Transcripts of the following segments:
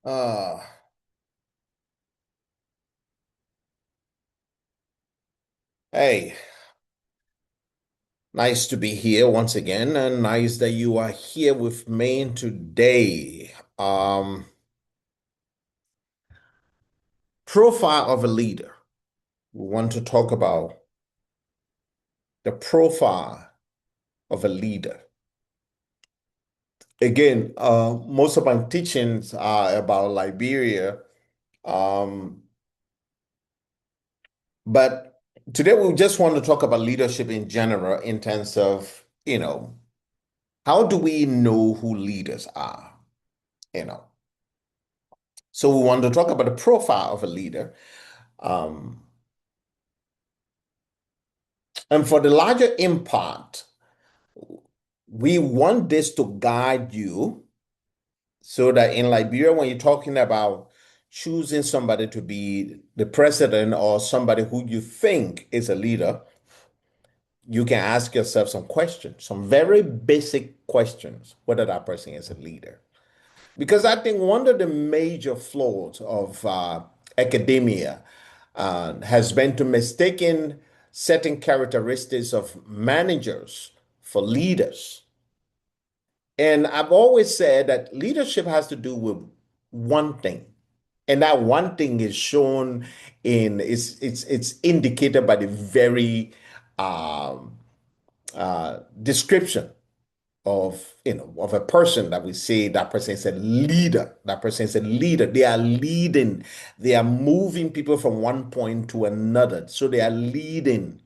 Uh, hey, nice to be here once again, and nice that you are here with me today. Profile of a leader. We want to talk about the profile of a leader. Again, most of my teachings are about Liberia, um, but today we just want to talk about leadership in general in terms of, how do we know who leaders are? You know. So we want to talk about the profile of a leader. Um, and for the larger impact, we want this to guide you so that in Liberia, when you're talking about choosing somebody to be the president or somebody who you think is a leader, you can ask yourself some questions, some very basic questions, whether that person is a leader. Because I think one of the major flaws of academia has been to mistaking certain characteristics of managers for leaders. And I've always said that leadership has to do with one thing. And that one thing is shown in it's indicated by the very um, description of a person that we say that person is a leader. That person is a leader. They are leading. They are moving people from one point to another. So they are leading,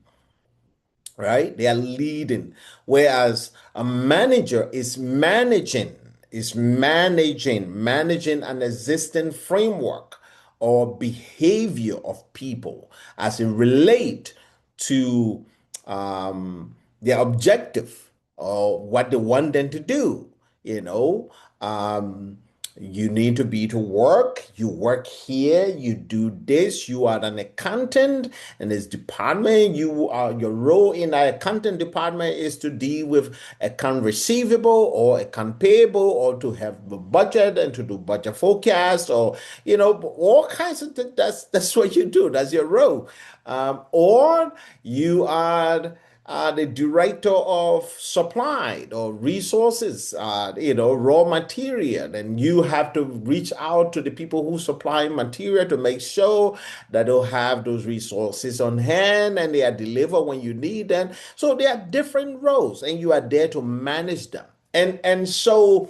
right? They are leading. Whereas a manager is managing an existing framework or behavior of people as it relate to their objective or what they want them to do. You know, um, you need to be to work. You work here. You do this. You are an accountant in this department. Your role in the accounting department is to deal with account receivable or account payable, or to have a budget and to do budget forecast, or all kinds of things. That's what you do. That's your role. Or you are the director of supply or resources, raw material, and you have to reach out to the people who supply material to make sure that they'll have those resources on hand and they are delivered when you need them. So there are different roles, and you are there to manage them. And so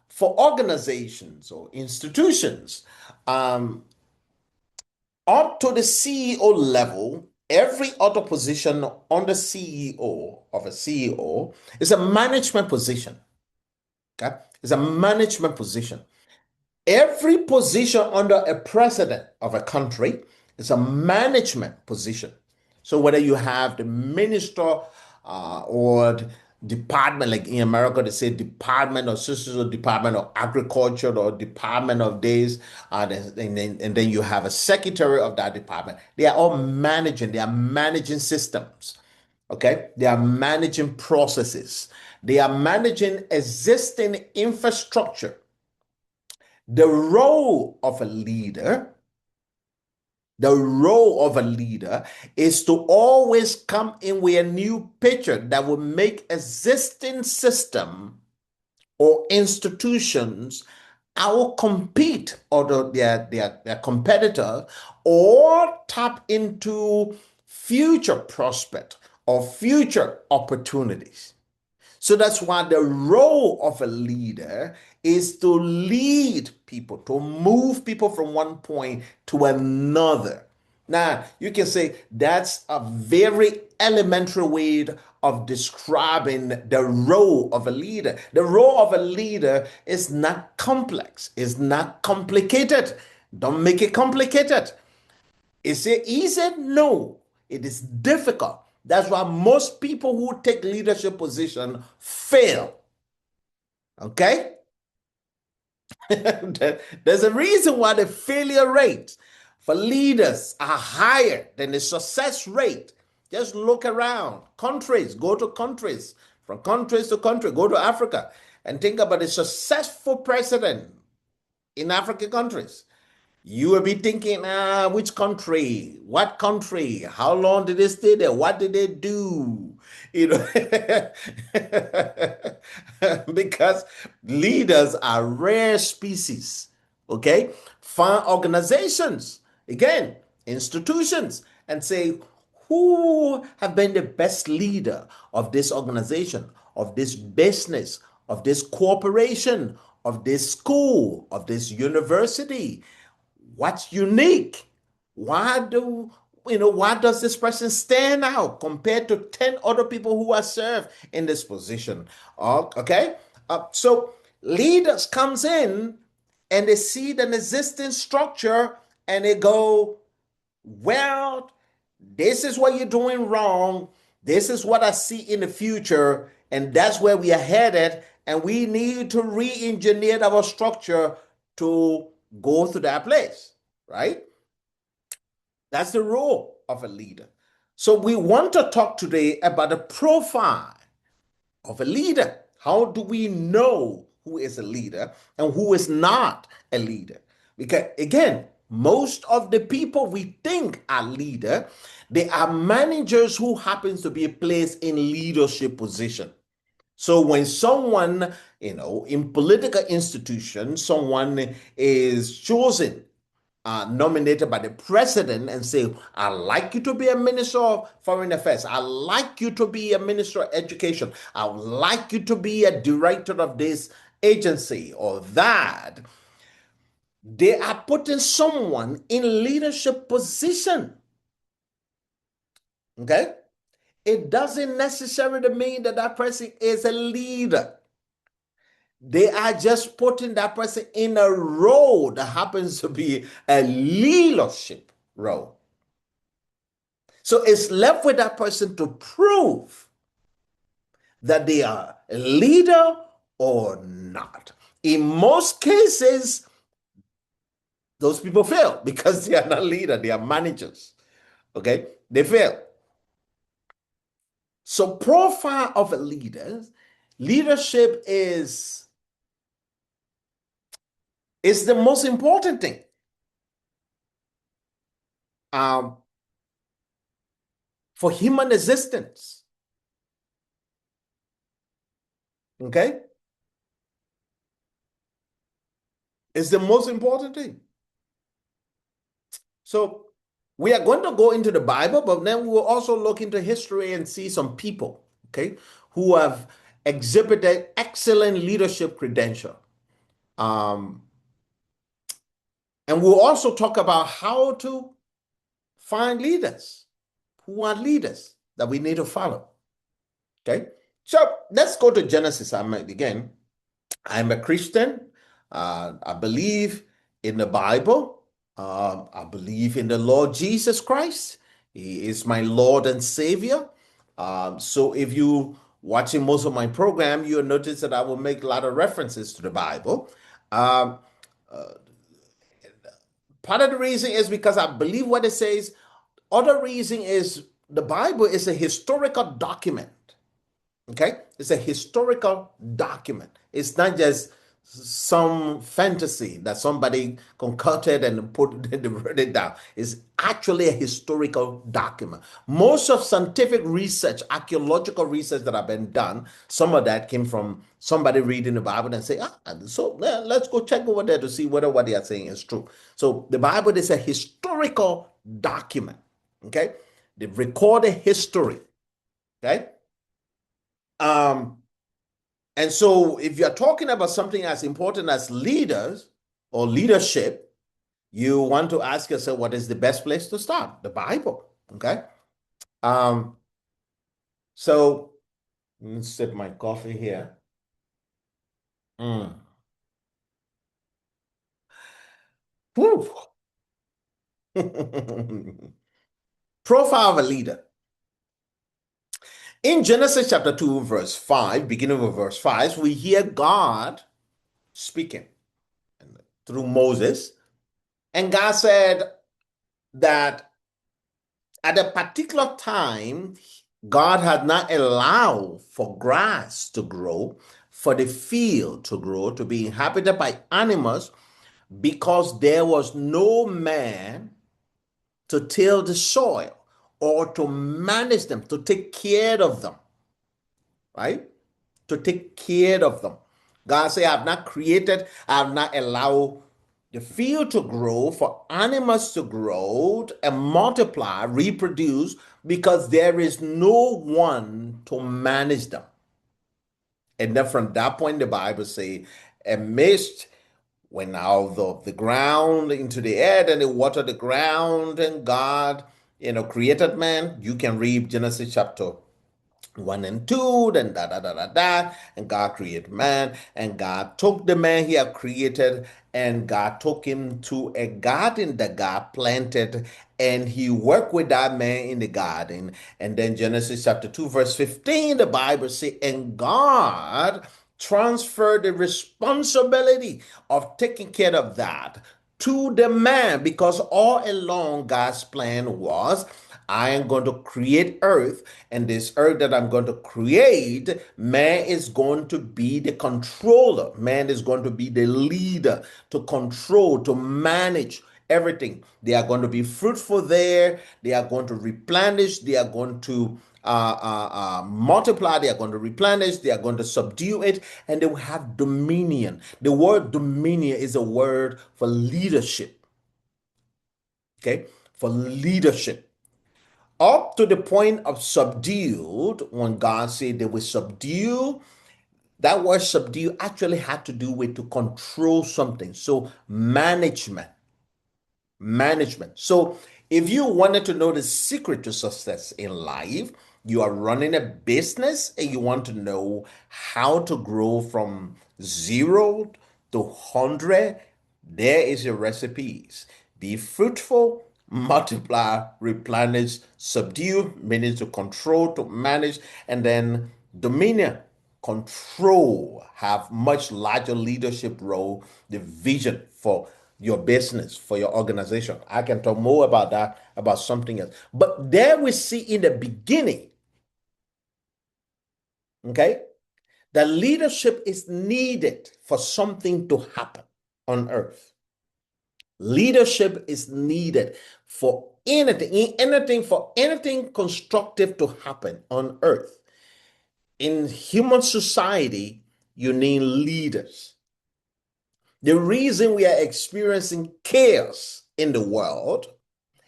for organizations or institutions, um, up to the CEO level, every other position under CEO of a CEO is a management position. Okay? It's a management position. Every position under a president of a country is a management position. So whether you have the minister or department, like in America, they say Department of Systems or Department of Agriculture or Department of this, and then you have a secretary of that department. They are all managing. They are managing systems. Okay, they are managing processes. They are managing existing infrastructure. The role of a leader, the role of a leader is to always come in with a new picture that will make existing system or institutions out compete or their competitor, or tap into future prospect or future opportunities. So that's why the role of a leader is to lead people, to move people from one point to another. Now, you can say that's a very elementary way of describing the role of a leader. The role of a leader is not complex, it's not complicated. Don't make it complicated. Is it easy? No, it is difficult. That's why most people who take leadership position fail. Okay? There's a reason why the failure rate for leaders are higher than the success rate. Just look around. Countries, go to countries, from countries to country, go to Africa and think about a successful president. in African countries. You will be thinking, which country? What country? How long did they stay there? What did they do? You know, because leaders are rare species. Okay, find organizations, again, institutions, and say, who have been the best leader of this organization, of this business, of this corporation, of this school, of this university? What's unique? Why do why does this person stand out compared to 10 other people who are served in this position? Okay. So leaders comes in and they see the existing structure and they go, well, this is what you're doing wrong. This is what I see in the future, and that's where we are headed. And we need to re-engineer our structure to go to that place, right? That's the role of a leader. So we want to talk today about the profile of a leader. How do we know who is a leader and who is not a leader? Because again, most of the people we think are leader, they are managers who happens to be placed in leadership position. So when someone, in political institutions, someone is chosen, nominated by the president and say, I'd like you to be a minister of foreign affairs. I'd like you to be a minister of education. I would like you to be a director of this agency or that. They are putting someone in leadership position. Okay? It doesn't necessarily mean that that person is a leader. They are just putting that person in a role that happens to be a leadership role. So it's left with that person to prove that they are a leader or not. In most cases, those people fail because they are not leaders, they are managers. Okay? They fail. So profile of a leader, leadership is the most important thing. For human existence. Okay? It's the most important thing. So we are going to go into the Bible, but then we will also look into history and see some people, okay, who have exhibited excellent leadership credential. And we'll also talk about how to find leaders who are leaders that we need to follow. Okay, so let's go to Genesis. Again, I'm a Christian. I believe in the Bible. I believe in the Lord Jesus Christ. He is my Lord and Savior. So if you watching most of my program, you'll notice that I will make a lot of references to the Bible. Um, Part of the reason is because I believe what it says. Other reason is the Bible is a historical document. Okay? It's a historical document. It's not just some fantasy that somebody concocted and wrote it down. It's actually a historical document. Most of scientific research, archaeological research that have been done, some of that came from somebody reading the Bible and say, let's go check over there to see whether what they are saying is true. So the Bible is a historical document. Okay? The recorded history. Okay? And so if you're talking about something as important as leaders or leadership, you want to ask yourself, what is the best place to start? The Bible. Okay. So let me sip my coffee here. Profile of a leader. In Genesis chapter 2, verse 5, beginning with verse 5, we hear God speaking through Moses. And God said that at a particular time, God had not allowed for grass to grow, for the field to grow, to be inhabited by animals, because there was no man to till the soil or to manage them, to take care of them, right? To take care of them. God said, I have not created, I have not allowed the field to grow, for animals to grow and multiply, reproduce, because there is no one to manage them. And then from that point, the Bible say, a mist went out of the ground into the air, and it watered the ground, and God, created man. You can read Genesis chapter 1 and 2, then and God created man, and God took the man he had created, and God took him to a garden that God planted, and he worked with that man in the garden. And then Genesis chapter 2, verse 15, the Bible says, and God transferred the responsibility of taking care of that to the man, because all along God's plan was, I am going to create earth, and this earth that I'm going to create, man is going to be the controller. Man is going to be the leader, to control, to manage everything. They are going to be fruitful there. They are going to replenish. They are going to multiply. They are going to replenish. They are going to subdue it, and they will have dominion. The word dominion is a word for leadership. Okay, for leadership. Up to the point of subdued, when God said they will subdue, that word subdue actually had to do with to control something. So management. So if you wanted to know the secret to success in life, you are running a business and you want to know how to grow from 0 to 100, there is your recipes. Be fruitful, multiply, replenish, subdue, meaning to control, to manage, and then dominion, control, have much larger leadership role, the vision for your business, for your organization. I can talk more about that, about something else. But there we see in the beginning, okay, that leadership is needed for something to happen on earth. Leadership is needed for anything constructive to happen on earth. In human society, you need leaders. The reason we are experiencing chaos in the world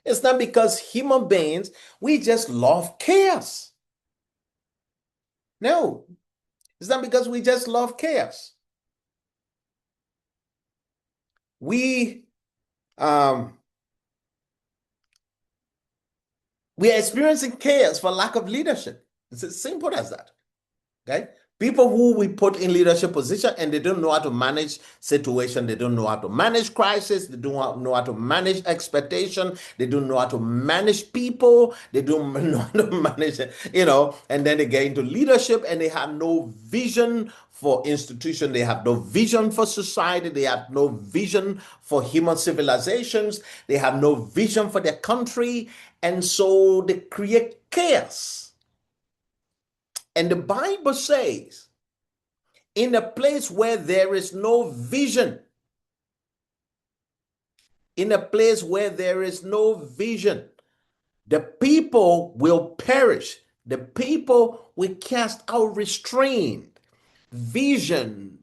is not because human beings, we just love chaos. No, it's not because we just love chaos. We um we are experiencing chaos for lack of leadership. It's as simple as that. Okay? People who we put in leadership position and they don't know how to manage situation, they don't know how to manage crisis, they don't know how to manage expectation, they don't know how to manage people, they don't know how to manage, and then they get into leadership and they have no vision for institution, they have no vision for society, they have no vision for human civilizations, they have no vision for their country, and so they create chaos. And the Bible says, in a place where there is no vision, in a place where there is no vision, the people will perish. The people will cast out restraint. Vision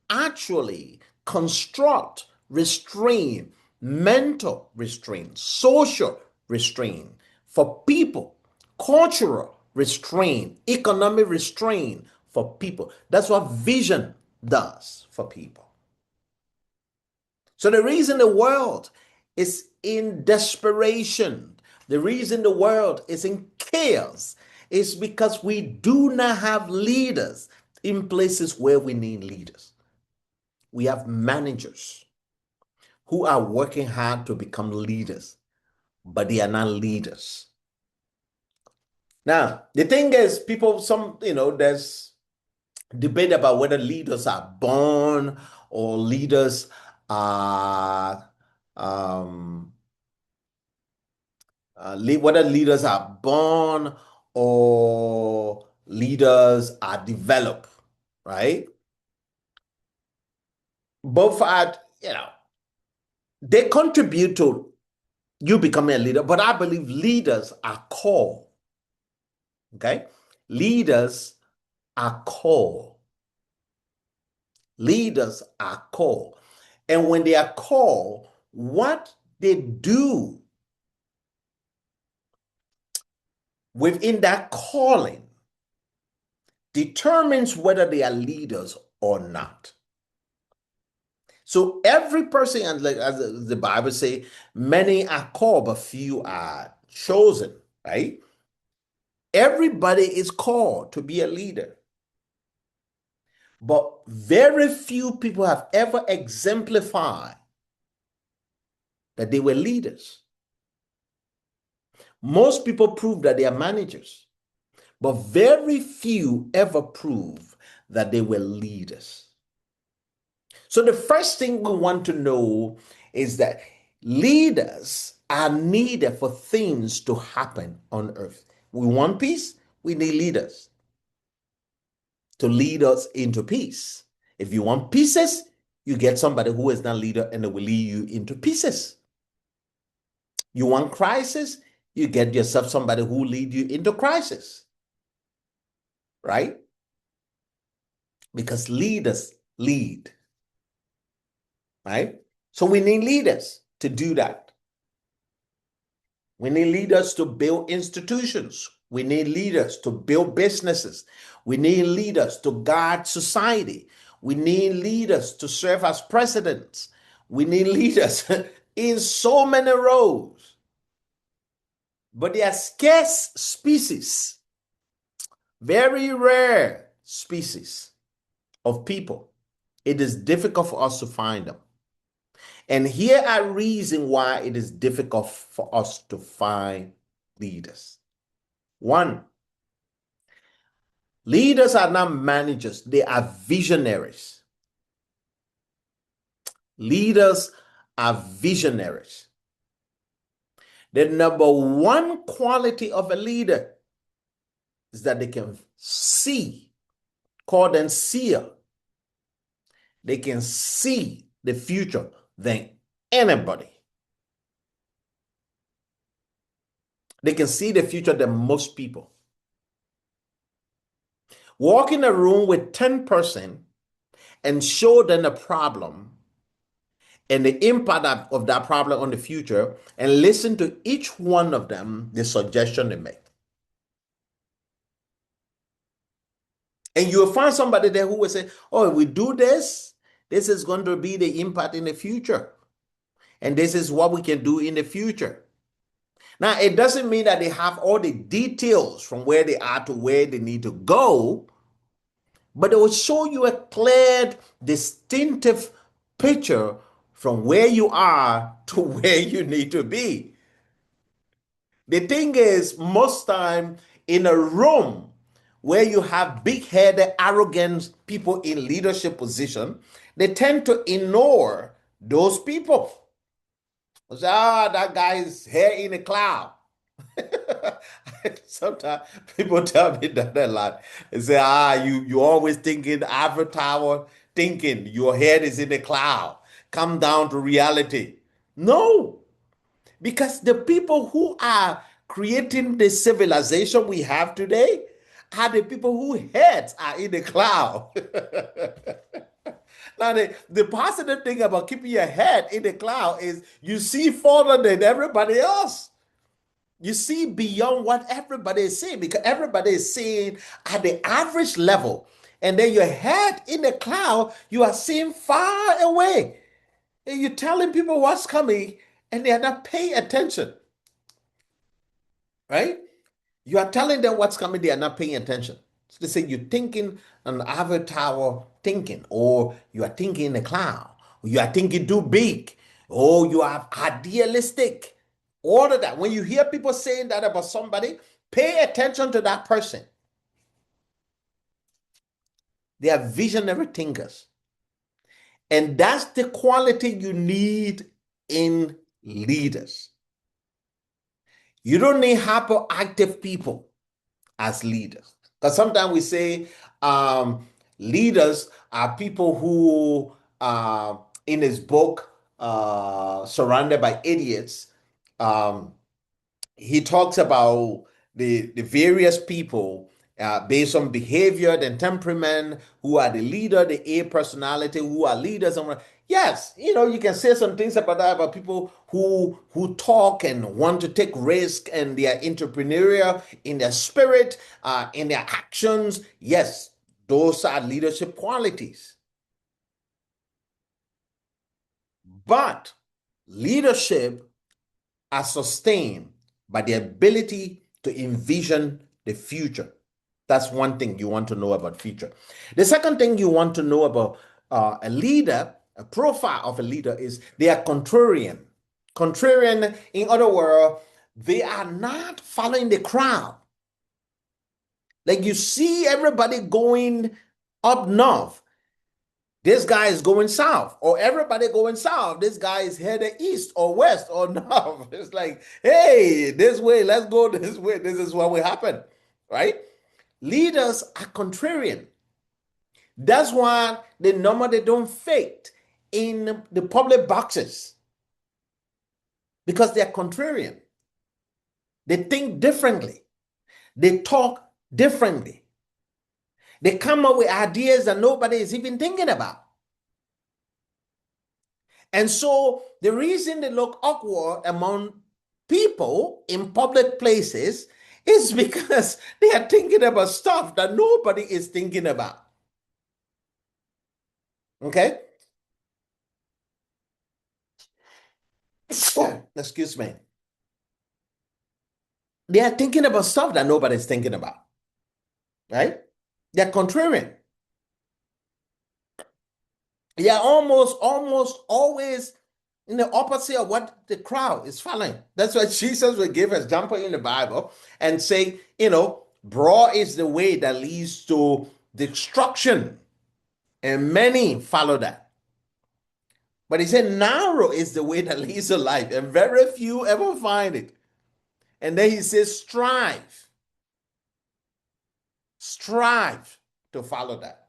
actually construct restraint, mental restraint, social restraint for people, cultural restraint, economic restraint for people. That's what vision does for people. So the reason the world is in desperation, the reason the world is in chaos is because we do not have leaders in places where we need leaders. We have managers who are working hard to become leaders, but they are not leaders. Now, the thing is, there's debate about whether leaders are born or leaders are, um, whether leaders are born or leaders are developed, right? Both are, They contribute to you becoming a leader, but I believe leaders are called. Okay? Leaders are called. Leaders are called. And when they are called, what they do within that calling determines whether they are leaders or not. So every person, and like as the Bible say, many are called, but few are chosen, right? Everybody is called to be a leader, but very few people have ever exemplified that they were leaders. Most people prove that they are managers, but very few ever prove that they were leaders. So the first thing we want to know is that leaders are needed for things to happen on earth. We want peace, we need leaders to lead us into peace. If you want pieces, you get somebody who is not leader and they will lead you into pieces. You want crisis, you get yourself somebody who lead you into crisis, right? Because leaders lead, right? So we need leaders to do that. We need leaders to build institutions. We need leaders to build businesses. We need leaders to guard society. We need leaders to serve as presidents. We need leaders in so many roles. But they are scarce species, very rare species of people. It is difficult for us to find them. And here are reasons why it is difficult for us to find leaders. One, leaders are not managers, they are visionaries. Leaders are visionaries. The number one quality of a leader is that they can see, call them seer. They can see the future than anybody. They can see the future than most people. Walk in a room with 10 person and show them a problem and the impact of that problem on the future and listen to each one of them, the suggestion they make. And you'll find somebody there who will say, oh, if we do this, this is going to be the impact in the future. And this is what we can do in the future. Now, it doesn't mean that they have all the details from where they are to where they need to go, but it will show you a clear, distinctive picture from where you are to where you need to be. The thing is, most time in a room where you have big-headed, arrogant people in leadership position, they tend to ignore those people. Say, that guy's hair in a cloud. Sometimes people tell me that a lot. They say, you always thinking avatar thinking, your head is in the cloud. Come down to reality. No, because the people who are creating the civilization we have today are the people whose heads are in the cloud. Now, the positive thing about keeping your head in the cloud is you see further than everybody else. You see beyond what everybody is seeing because everybody is seeing at the average level. And then your head in the cloud, you are seeing far away. And you're telling people what's coming and they are not paying attention, right? You are telling them what's coming, they are not paying attention. So they say you're thinking an avatar thinking, or you are thinking in the cloud, or you are thinking too big, or you are idealistic. All of that. When you hear people saying that about somebody, pay attention to that person. They are visionary thinkers. And that's the quality you need in leaders. You don't need hyperactive people as leaders. Because sometimes we say leaders are people who, in his book, surrounded by idiots. Um, he talks about the various people based on behavior and temperament who are the leader, the A personality, who are leaders. And yes, you can say some things about that about people who talk and want to take risk and they are entrepreneurial in their spirit, in their actions. Yes, those are leadership qualities. But leadership are sustained by the ability to envision the future. That's one thing you want to know about future. The second thing you want to know about a leader, a profile of a leader, is they are contrarian. Contrarian, in other words, they are not following the crowd. Like you see everybody going up north, this guy is going south, or everybody going south. This guy is headed east or west or north. It's like, hey, this way, let's go this way. This is what will happen, right? Leaders are contrarian. That's why they don't fit in the public boxes because they're contrarian. They think differently. They talk differently. They come up with ideas that nobody is even thinking about. And so the reason they look awkward among people in public places is because they are thinking about stuff that nobody is thinking about. Okay? Excuse me. They are thinking about stuff that nobody's thinking about. Right? They're contrarian. They are almost always in the opposite of what the crowd is following. That's why Jesus would give us example in the Bible and say, broad is the way that leads to destruction, and many follow that. But he said, narrow is the way that leads to life, and very few ever find it. And then he says, strive to follow that.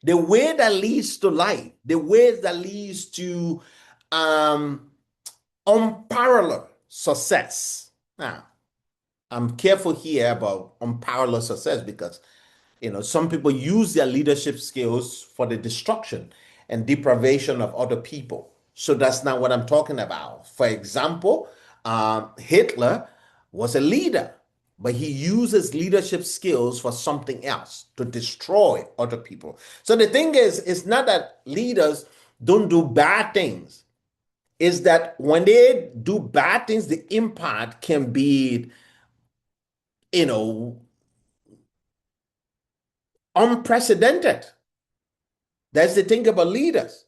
The way that leads to life, the way that leads to unparalleled success. Now, I'm careful here about unparalleled success because some people use their leadership skills for the destruction and deprivation of other people. So that's not what I'm talking about. For example, Hitler was a leader, but he uses leadership skills for something else to destroy other people. So the thing is, it's not that leaders don't do bad things. It's that when they do bad things, the impact can be, you know, unprecedented. That's the thing about leaders.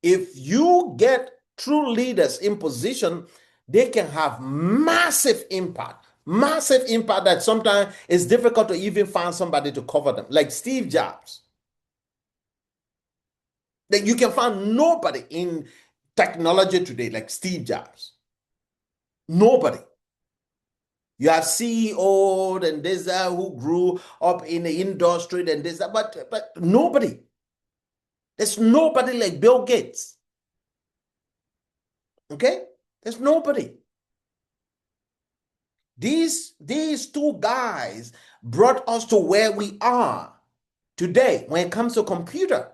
If you get true leaders in position, they can have massive impact that sometimes it's difficult to even find somebody to cover them, like Steve Jobs. That you can find nobody in technology today like Steve Jobs. Nobody. You have CEOs and this who grew up in the industry and this, but nobody. There's nobody like Bill Gates. Okay? There's nobody. These two guys brought us to where we are today when it comes to computer.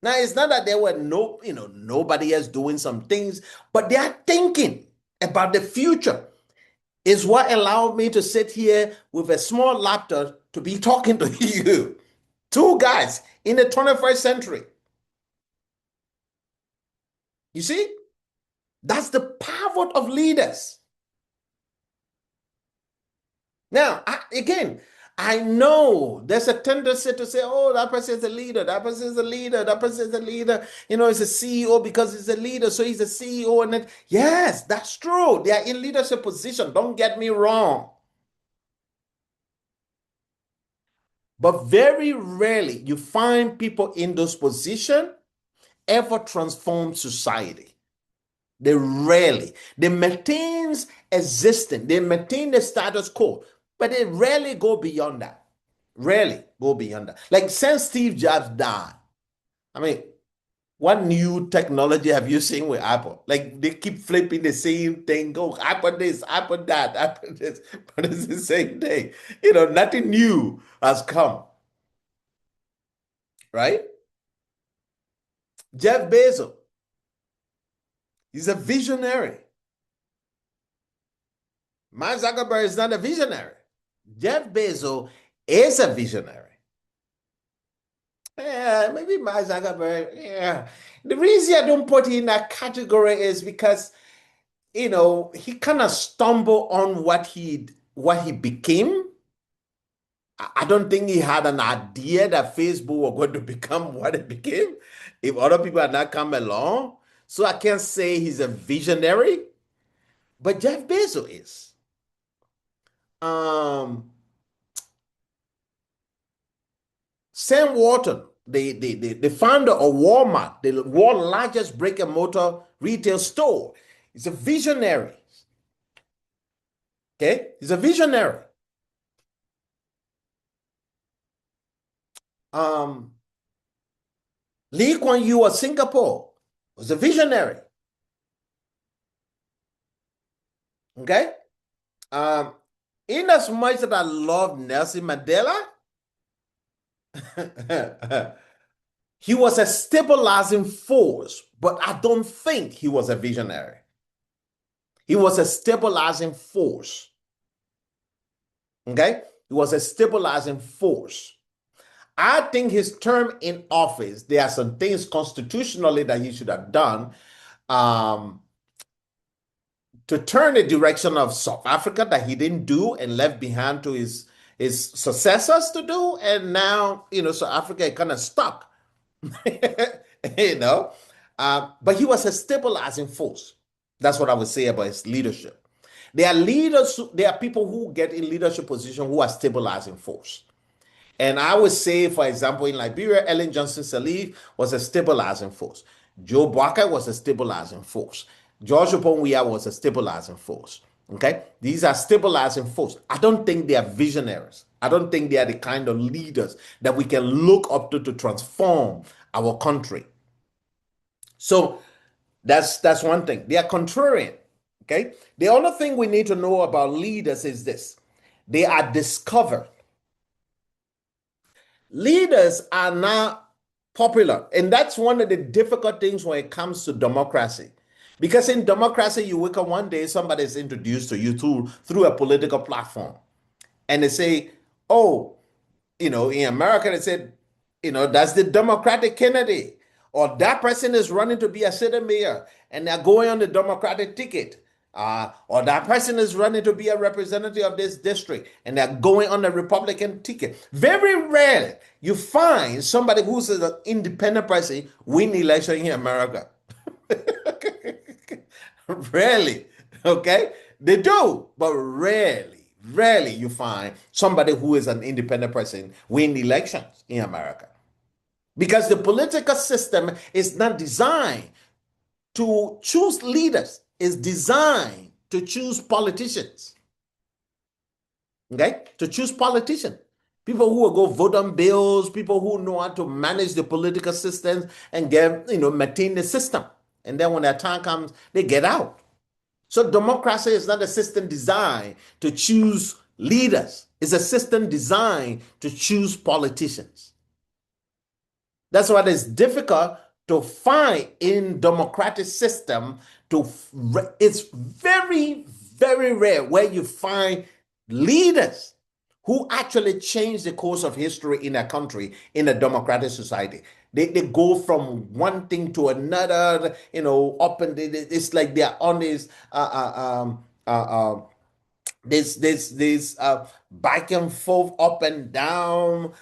Now, it's not that there were nobody else doing some things, but they are thinking about the future. Is what allowed me to sit here with a small laptop to be talking to you. Two guys in the 21st century. You see? That's the power of leaders. Now, I know there's a tendency to say, oh, that person is a leader, that person is a leader, that person is a leader. He's a CEO because he's a leader, so he's a CEO. And then, yes, that's true. They are in leadership position. Don't get me wrong. But very rarely you find people in those positions ever transform society. They rarely. They maintain existing. They maintain the status quo, but they rarely go beyond that. Rarely go beyond that. Like since Steve Jobs died, I mean, what new technology have you seen with Apple? Like they keep flipping the same thing. Go Apple this, Apple that, Apple this, but it's the same thing. Nothing new has come, right? Jeff Bezos, he's a visionary. Mark Zuckerberg is not a visionary. Jeff Bezos is a visionary. Yeah, maybe Mark Zuckerberg. Yeah. The reason I don't put him in that category is because he kind of stumbled on what he became. I don't think he had an idea that Facebook was going to become what it became if other people had not come along. So I can't say he's a visionary, but Jeff Bezos is. Um, Sam Walton, the founder of Walmart, the world's largest brick and mortar retail store, is a visionary. Okay, he's a visionary. Um, Lee Kuan Yew of Singapore was a visionary. Okay, um, in as much that I love Nelson Mandela, he was a stabilizing force, but I don't think he was a visionary. He was a stabilizing force. Okay, he was a stabilizing force. I think his term in office, there are some things constitutionally that he should have done um, to turn the direction of South Africa that he didn't do and left behind to his successors to do. And now, South Africa is kind of stuck, you know. But he was a stabilizing force. That's what I would say about his leadership. There are leaders, there are people who get in leadership position who are stabilizing force. And I would say, for example, in Liberia, Ellen Johnson Sirleaf was a stabilizing force. Joe Barker was a stabilizing force. George Oponwia was a stabilizing force. Okay, these are stabilizing force. I don't think they are visionaries. I don't think they are the kind of leaders that we can look up to transform our country. So that's one thing. They are contrarian. Okay. The other thing we need to know about leaders is this: they are discovered. Leaders are now popular. And that's one of the difficult things when it comes to democracy. Because in democracy, you wake up one day, somebody is introduced to you through a political platform. And they say, oh, in America, they said, that's the Democratic candidate, or that person is running to be a city mayor and they're going on the Democratic ticket, or that person is running to be a representative of this district and they're going on the Republican ticket. Very rarely you find somebody who's an independent person win the election in America. Rarely, okay? They do, but rarely you find somebody who is an independent person win elections in America. Because the political system is not designed to choose leaders, it's designed to choose politicians. Okay? To choose politicians. People who will go vote on bills, people who know how to manage the political systems and maintain the system. And then when that time comes, they get out. So democracy is not a system designed to choose leaders. It's a system designed to choose politicians. That's why it's difficult to find in democratic system it's very, very rare where you find leaders who actually change the course of history in a country in a democratic society. They go from one thing to another, up and it's like they're on this back and forth, up and down,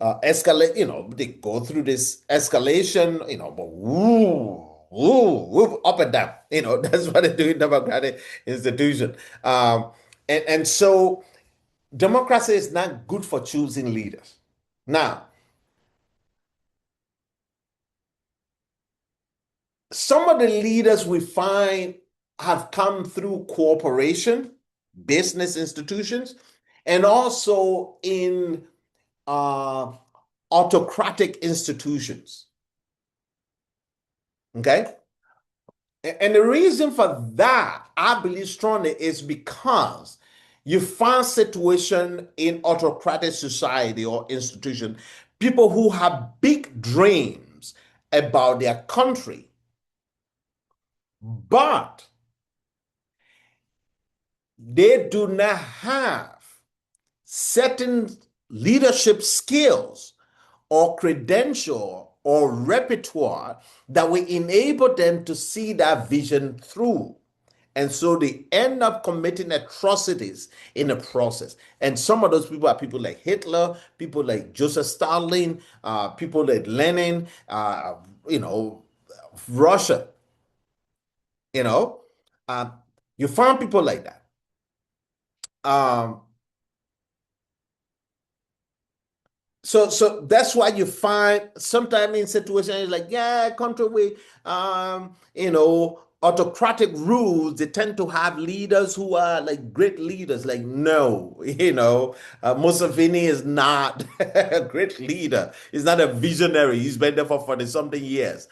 escalate, they go through this escalation, but woo, woo, woo, up and down, that's what they do in democratic institution. And so democracy is not good for choosing leaders. Now, some of the leaders we find have come through cooperation, business institutions, and also in uh, autocratic institutions. Okay. And the reason for that, I believe strongly, is because you find situation in autocratic society or institution, people who have big dreams about their country, but they do not have certain leadership skills or credential or repertoire that will enable them to see that vision through. And so they end up committing atrocities in the process. And some of those people are people like Hitler, people like Joseph Stalin, people like Lenin, you know, Russia, you know. Uh, you find people like that. Um, so that's why you find sometimes in situations like, yeah, country with autocratic rules, they tend to have leaders who are like great leaders. Like, no, Mussolini is not a great leader. He's not a visionary. He's been there for 40 something years.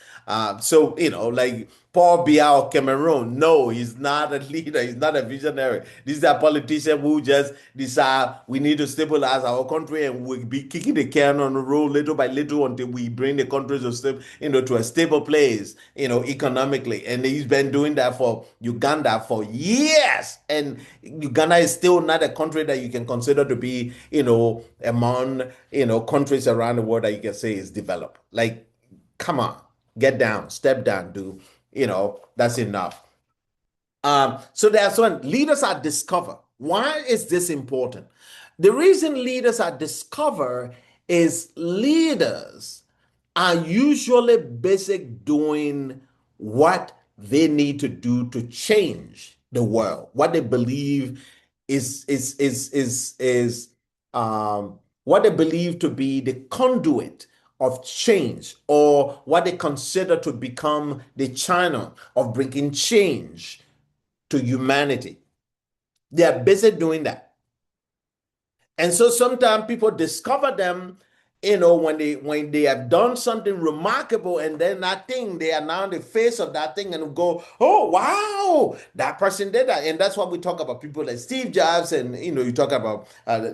So like Paul Biya of Cameroon, no, he's not a leader. He's not a visionary. These are politicians who just decide we need to stabilize our country, and we'll be kicking the can on the road little by little until we bring the country to a stable place, economically. And he's been doing that for Uganda for years. And Uganda is still not a country that you can consider to be, among, countries around the world that you can say is developed. Like, come on, get down, step down, dude. That's enough. So that's when leaders are discovered. Why is this important? The reason leaders are discovered is leaders are usually basic doing what they need to do to change the world, what they believe is what they believe to be the conduit of change, or what they consider to become the channel of bringing change to humanity. They are busy doing that. And so sometimes people discover them, when they have done something remarkable, and then that thing, they are now the face of that thing and go, oh wow, that person did that. And that's what we talk about people like Steve Jobs, and you talk about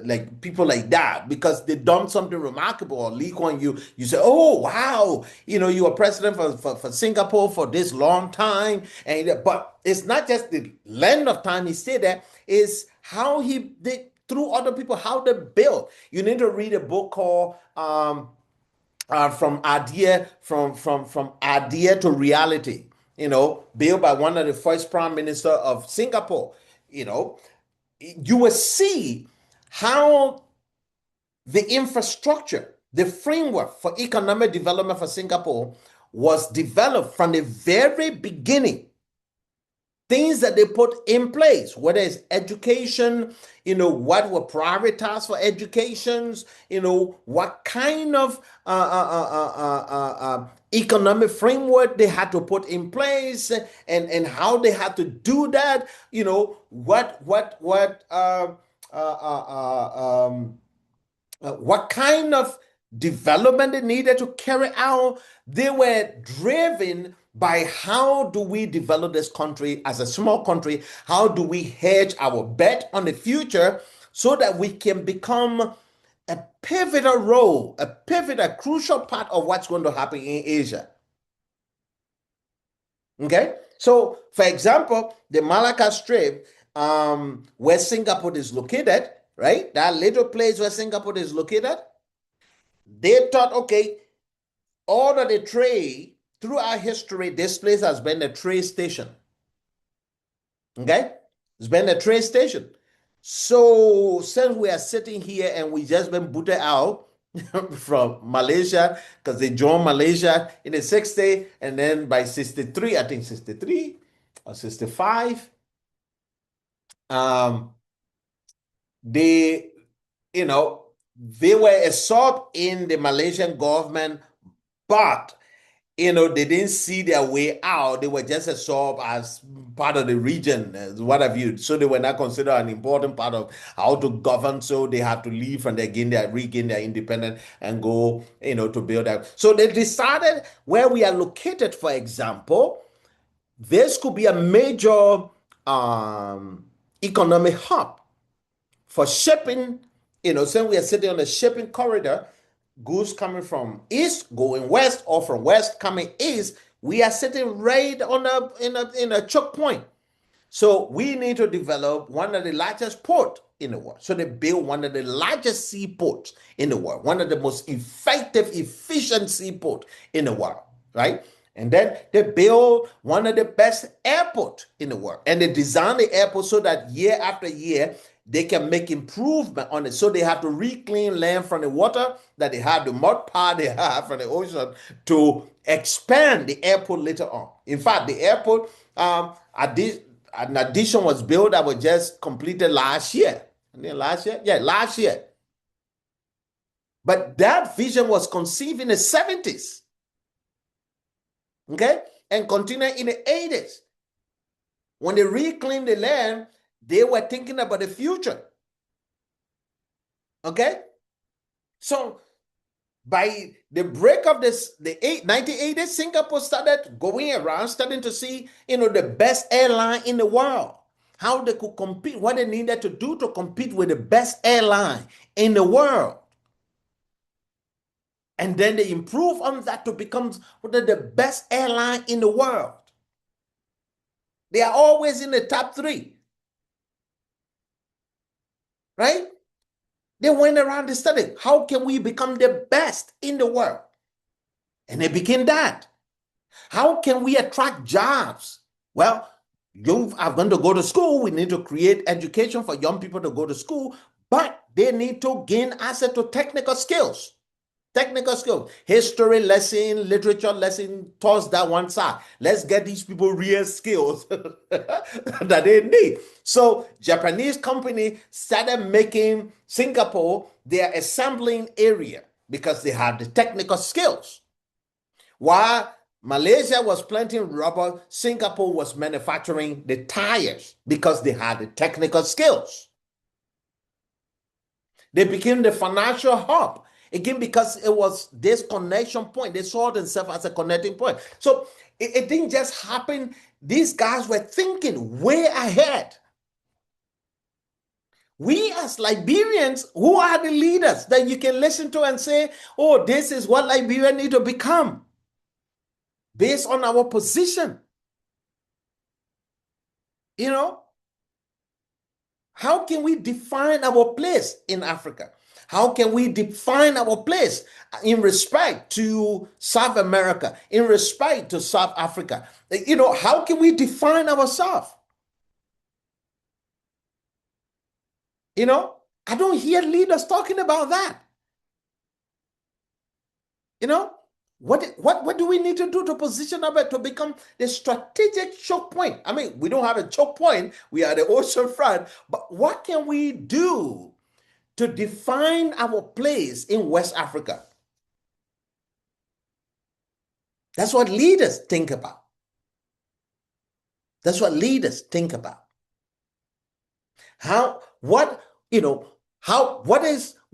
like people like that, because they done something remarkable. Or Lee Kuan Yew, you say, oh wow, you were president for Singapore for this long time. But it's not just the length of time he stayed there, is how he did through other people, how they built. You need to read a book called from idea to reality. Built by one of the first prime minister of Singapore. You know, you will see how the infrastructure, the framework for economic development for Singapore was developed from the very beginning. Things that they put in place, whether it's education, what were prioritized for educations, what kind of economic framework they had to put in place, and how they had to do that, what kind of development they needed to carry out. They were driven by how do we develop this country as a small country? How do we hedge our bet on the future so that we can become a pivotal role, a pivotal, crucial part of what's going to happen in Asia? Okay. So, for example, the Malacca Strip, where Singapore is located, right? That little place where Singapore is located, they thought, okay, all of the trade throughout history, this place has been a trade station. Okay? It's been a train station. So since we are sitting here and we just been booted out from Malaysia, because they joined Malaysia in the 60s, and then by 63, I think 63 or 65, um, they, they were absorbed in the Malaysian government, but they didn't see their way out. They were just absorbed as part of the region, what have you. So they were not considered an important part of how to govern. So they had to leave and regain their independence and go, to build that. So they decided where we are located, for example, this could be a major economic hub for shipping. Saying we are sitting on the shipping corridor, goods coming from east going west, or from west coming east. We are sitting right on a choke point. So we need to develop one of the largest port in the world. So they build one of the largest seaports in the world, one of the most effective, efficient seaport in the world, right? And then they build one of the best airport in the world. And they design the airport so that year after year, they can make improvement on it. So they have to reclaim land from the water that they have, the mud pie they have from the ocean, to expand the airport later on. In fact, the airport, an addition was built that was just completed last year. Last year? Yeah, last year. But that vision was conceived in the 70s. Okay? And continued in the 80s. When they reclaimed the land, they were thinking about the future. Okay? So by the break of the 1980s, Singapore started going around, starting to see, the best airline in the world, how they could compete, what they needed to do to compete with the best airline in the world. And then they improve on that to become one of the best airline in the world. They are always in the top 3. Right? They went around and studied, how can we become the best in the world? And they became that. How can we attract jobs? Well, you are going to go to school. We need to create education for young people to go to school, but they need to gain access to technical skills. Technical skills, history lesson, literature lesson, toss that one side. Let's get these people real skills that they need. So Japanese company started making Singapore their assembling area because they had the technical skills. While Malaysia was planting rubber, Singapore was manufacturing the tires because they had the technical skills. They became the financial hub. Again, because it was this connection point. They saw themselves as a connecting point. So it didn't just happen. These guys were thinking way ahead. We as Liberians, who are the leaders that you can listen to and say, oh, this is what Liberia need to become based on our position. How can we define our place in Africa? How can we define our place in respect to South America, in respect to South Africa? How can we define ourselves? I don't hear leaders talking about that. What do we need to do to position ourselves to become the strategic choke point? I mean, we don't have a choke point. We are the ocean front. But what can we do to define our place in West Africa? That's what leaders think about. That's what leaders think about. What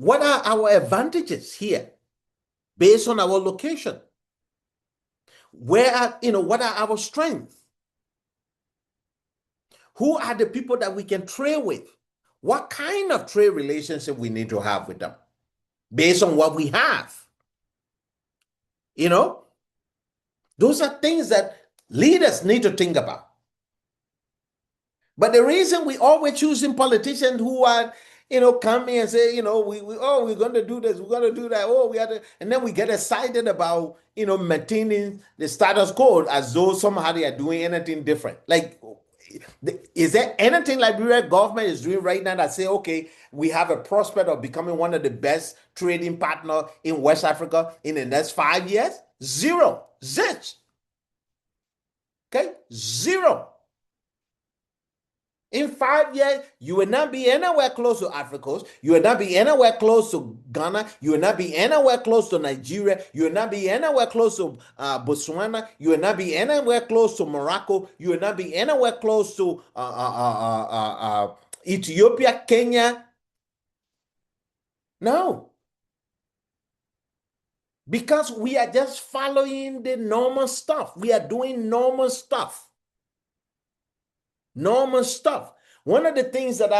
are our advantages here based on our location? What are our strengths? Who are the people that we can trade with? What kind of trade relationship we need to have with them based on what we have? Those are things that leaders need to think about. But the reason we always choosing politicians who are, come here and say, we're going to do this, we're going to do that, we have to, and then we get excited about, maintaining the status quo as though somehow they are doing anything different. Like, is there anything Liberia government is doing right now that say, okay, we have a prospect of becoming one of the best trading partner in West Africa in the next 5 years? Zero. Zilch. Okay? Zero. In 5 years, you will not be anywhere close to Africa Coast. You will not be anywhere close to Ghana. You will not be anywhere close to Nigeria. You will not be anywhere close to Botswana. You will not be anywhere close to Morocco. You will not be anywhere close to Ethiopia, Kenya. No, because we are just following the normal stuff. We are doing normal stuff. Normal stuff. One of the things that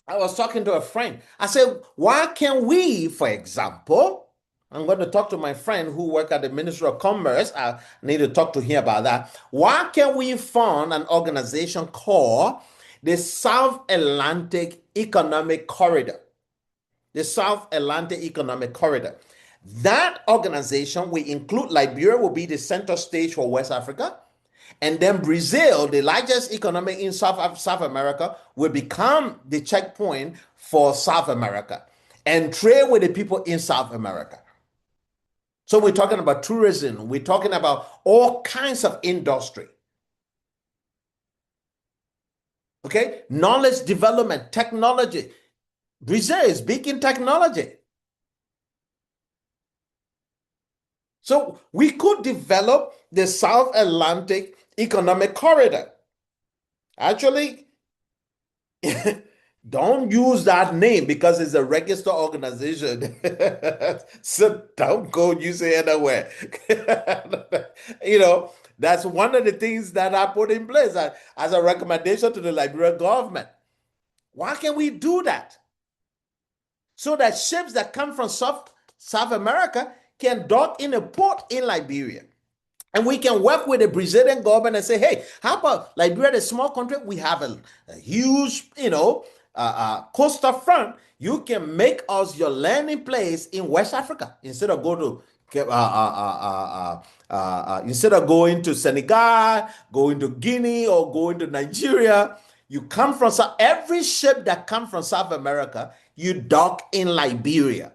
I was talking to a friend. I said, why can't we, for example, I'm going to talk to my friend who works at the Ministry of Commerce. I need to talk to him about that. Why can't we fund an organization called the South Atlantic Economic Corridor? The South Atlantic Economic Corridor. That organization will include Liberia, will be the center stage for West Africa. And then Brazil, the largest economy in South America, will become the checkpoint for South America and trade with the people in South America. So we're talking about tourism. We're talking about all kinds of industry. Okay? Knowledge development, technology. Brazil is big in technology. So we could develop the South Atlantic Economic Corridor. Actually, don't use that name because it's a registered organization. So don't go use it anywhere. That's one of the things that I put in place as a recommendation to the Liberian government. Why can't we do that? So that ships that come from South America can dock in a port in Liberia. And we can work with the Brazilian government and say, hey, how about Liberia, a small country? We have a huge, coastal front. You can make us your landing place in West Africa instead of instead of going to Senegal, going to Guinea, or going to Nigeria. You come from every ship that comes from South America, you dock in Liberia.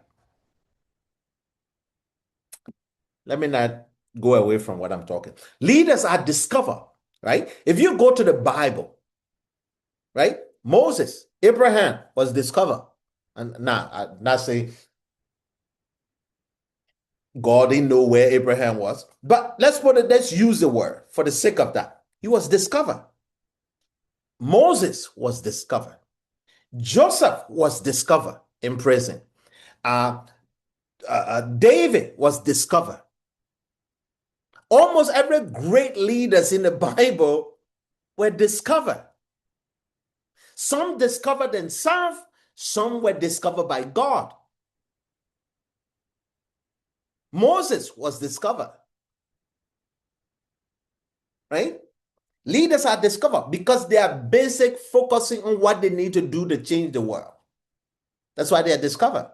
Let me not go away from what I'm talking. Leaders are discovered, right? If you go to the Bible, right? Moses, Abraham was discovered. And now, I'm not saying God didn't know where Abraham was, but let's use the word for the sake of that. He was discovered. Moses was discovered. Joseph was discovered in prison. David was discovered. Almost every great leaders in the Bible were discovered. Some discovered themselves, some were discovered by God. Moses was discovered. Right? Leaders are discovered because they are basic focusing on what they need to do to change the world. That's why they are discovered.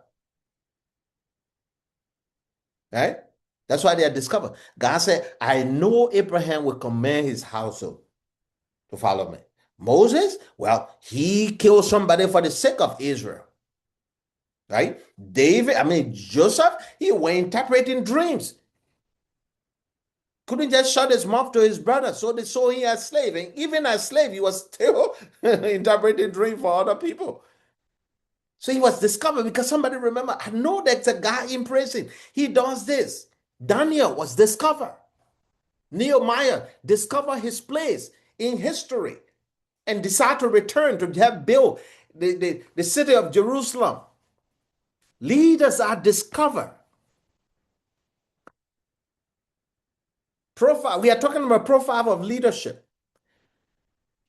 Right? That's why they are discovered. God said, I know Abraham will command his household to follow me. Moses, well, he killed somebody for the sake of Israel. Right? Joseph, he went interpreting dreams. Couldn't just shut his mouth to his brother, so they saw him as slave. And even as slave, he was still interpreting dreams for other people. So he was discovered because somebody remember, I know that's a guy in prison. He does this. Daniel was discovered. Nehemiah discovered his place in history and decided to return to help build the city of Jerusalem. Leaders are discovered. Profile. We are talking about profile of leadership.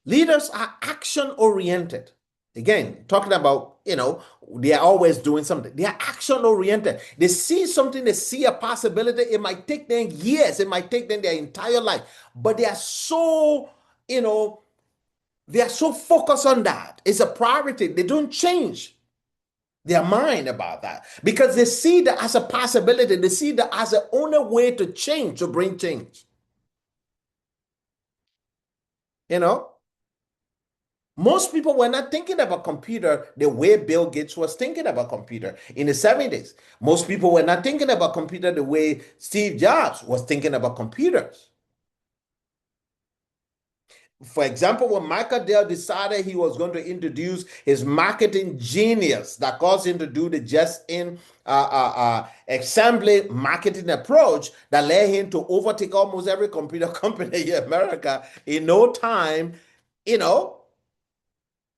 Leaders are action-oriented. Again, talking about, they are always doing something. They are action-oriented. They see something, they see a possibility. It might take them years. It might take them their entire life. But they are so, they are so focused on that. It's a priority. They don't change their mind about that because they see that as a possibility. They see that as the only way to change, to bring change. Most people were not thinking about computer the way Bill Gates was thinking about computer in the 70s. Most people were not thinking about computer the way Steve Jobs was thinking about computers. For example, when Michael Dell decided he was going to introduce his marketing genius that caused him to do the just-in assembly marketing approach that led him to overtake almost every computer company in America in no time, you know,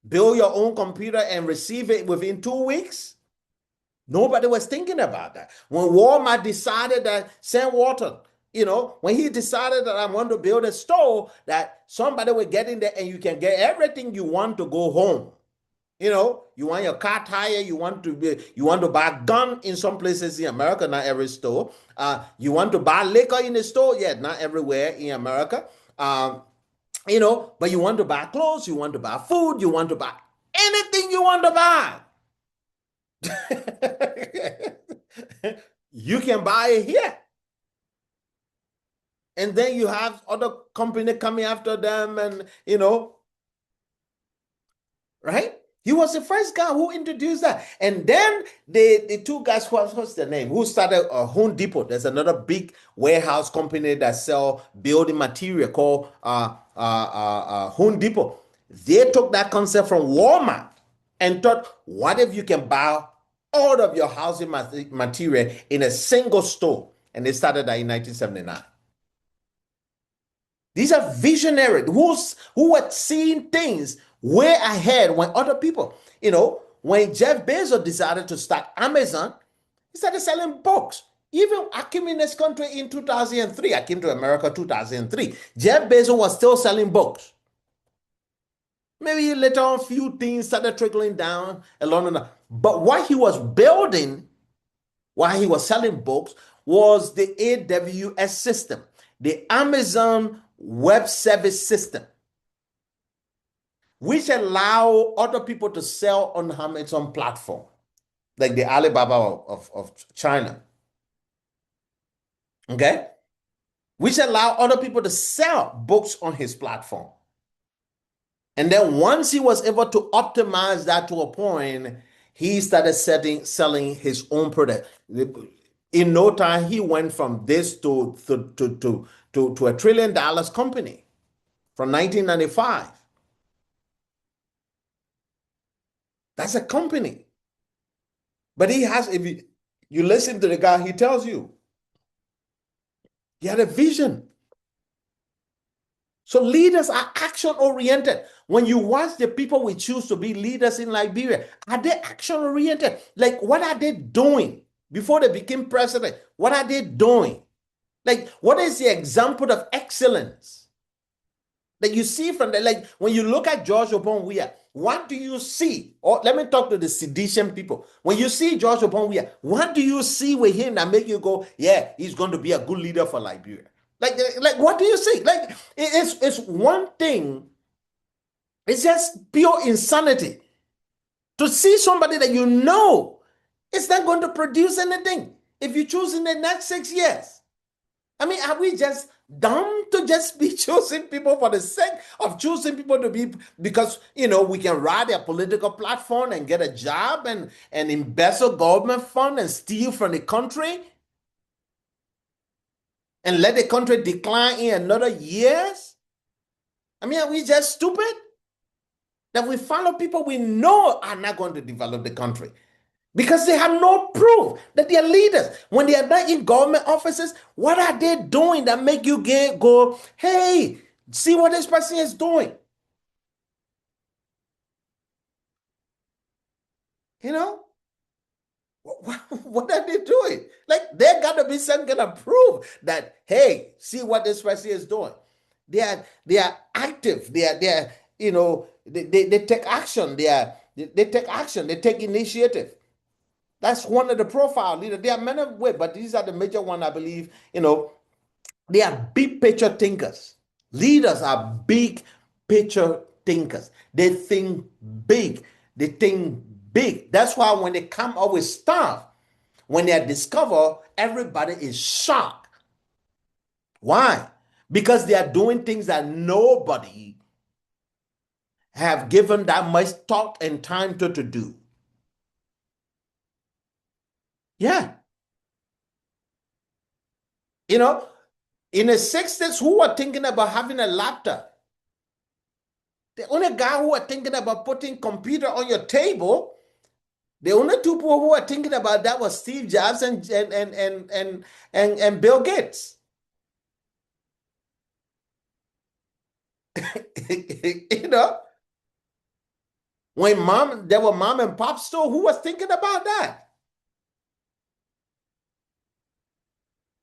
build your own computer and receive it within 2 weeks. Nobody was thinking about that. When Walmart decided that Sam Walton, when he decided that I want to build a store that somebody will get in there and you can get everything you want to go home. You want your car tire, you want to buy a gun in some places in America, not every store. You want to buy liquor in the store, yeah, not everywhere in America. But you want to buy clothes, you want to buy food, you want to buy anything you want to buy. You can buy it here. And then you have other company coming after them and, right? He was the first guy who introduced that. And then the two guys, what's their name? Who started Home Depot. There's another big warehouse company that sell building material called Home Depot. They took that concept from Walmart and thought, what if you can buy all of your housing material in a single store? And they started that in 1979. These are visionaries who were seeing things way ahead when other people, when Jeff Bezos decided to start Amazon, he started selling books. Even I came in this country in 2003. I came to America 2003. Jeff Bezos was still selling books. Maybe later on, a few things started trickling down along. But what he was building while he was selling books was the AWS system, the Amazon Web Service System, which allow other people to sell on Amazon platform, like the Alibaba of China. Okay? Which allow other people to sell books on his platform. And then once he was able to optimize that to a point, he started selling his own product. In no time, he went from this to $1 trillion company from 1995. That's a company. But he has, if you listen to the guy, he tells you he had a vision. So leaders are action-oriented. When you watch the people we choose to be leaders in Liberia, are they action-oriented? Like, what are they doing before they became president? What are they doing? Like, what is the example of excellence that you see from the, like, when you look at George Oponwia, what do you see? Or let me talk to the sedition people. When you see George Oponwia, what do you see with him that make you go, yeah, he's going to be a good leader for Liberia? Like what do you see? Like, it's one thing. It's just pure insanity to see somebody that you know is not going to produce anything if you choose in the next 6 years. I mean, are we just dumb to just be choosing people for the sake of choosing people to be, because, we can ride their political platform and get a job and embezzle government fund and steal from the country and let the country decline in another years? I mean, are we just stupid that we follow people we know are not going to develop the country? Because they have no proof that they are leaders. When they are not in government offices, what are they doing that make you go, hey, see what this person is doing? What are they doing? Like, there got to be some kind of proof that, hey, see what this person is doing. They are active. They take action. They take action. They take initiative. That's one of the profile leaders. There are many ways, but these are the major one, I believe. They are big picture thinkers. Leaders are big picture thinkers. They think big. They think big. That's why when they come up with stuff, when they are discovered, everybody is shocked. Why? Because they are doing things that nobody have given that much thought and time to do. Yeah. In the 60s, who were thinking about having a laptop? The only guy who are thinking about putting computer on your table, the only two people who are thinking about that was Steve Jobs and Bill Gates. You know, when there were mom and pop store, who was thinking about that?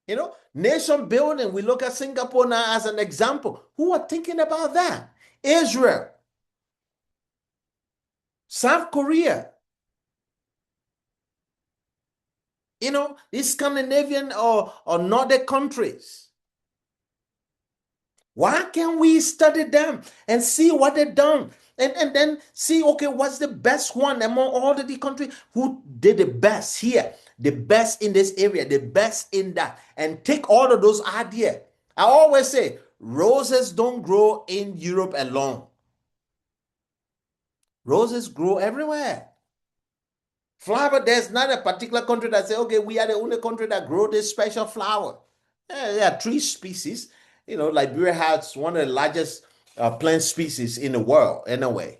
You know, nation building. We look at Singapore now as an example. Who are thinking about that? Israel, South Korea, you know, these Scandinavian or Nordic countries. Why can't we study them and see what they've done? And then see, okay, what's the best one among all of the countries who did the best here, the best in this area, the best in that, and take all of those ideas. I always say, roses don't grow in Europe alone. Roses grow everywhere. Flower, there's not a particular country that say, okay, we are the only country that grow this special flower. There are three species. You know, Liberia has one of the largest plant species in the world, anyway.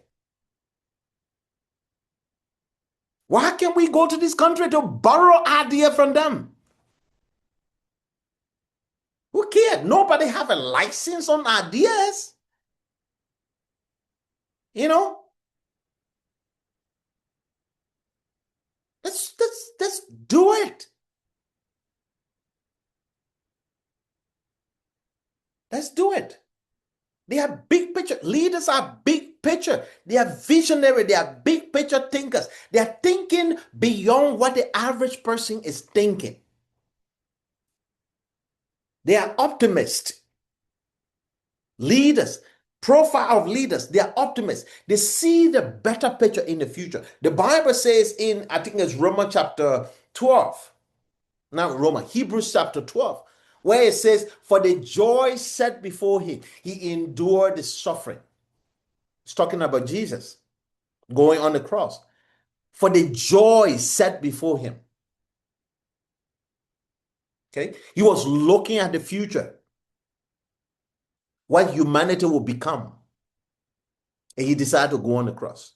Why can't we go to this country to borrow idea from them? Who cares? Nobody have a license on ideas. You know, let's do it. Let's do it. They are big picture. Leaders are big picture. They are visionary. They are big picture thinkers. They are thinking beyond what the average person is thinking. They are optimists. Leaders, profile of leaders, they are optimists. They see the better picture in the future. The Bible says in, I think it's Romans chapter 12, not Romans, Hebrews chapter 12, where it says, for the joy set before him, he endured the suffering. It's talking about Jesus going on the cross. For the joy set before him. Okay? He was looking at the future, what humanity will become. And he decided to go on the cross.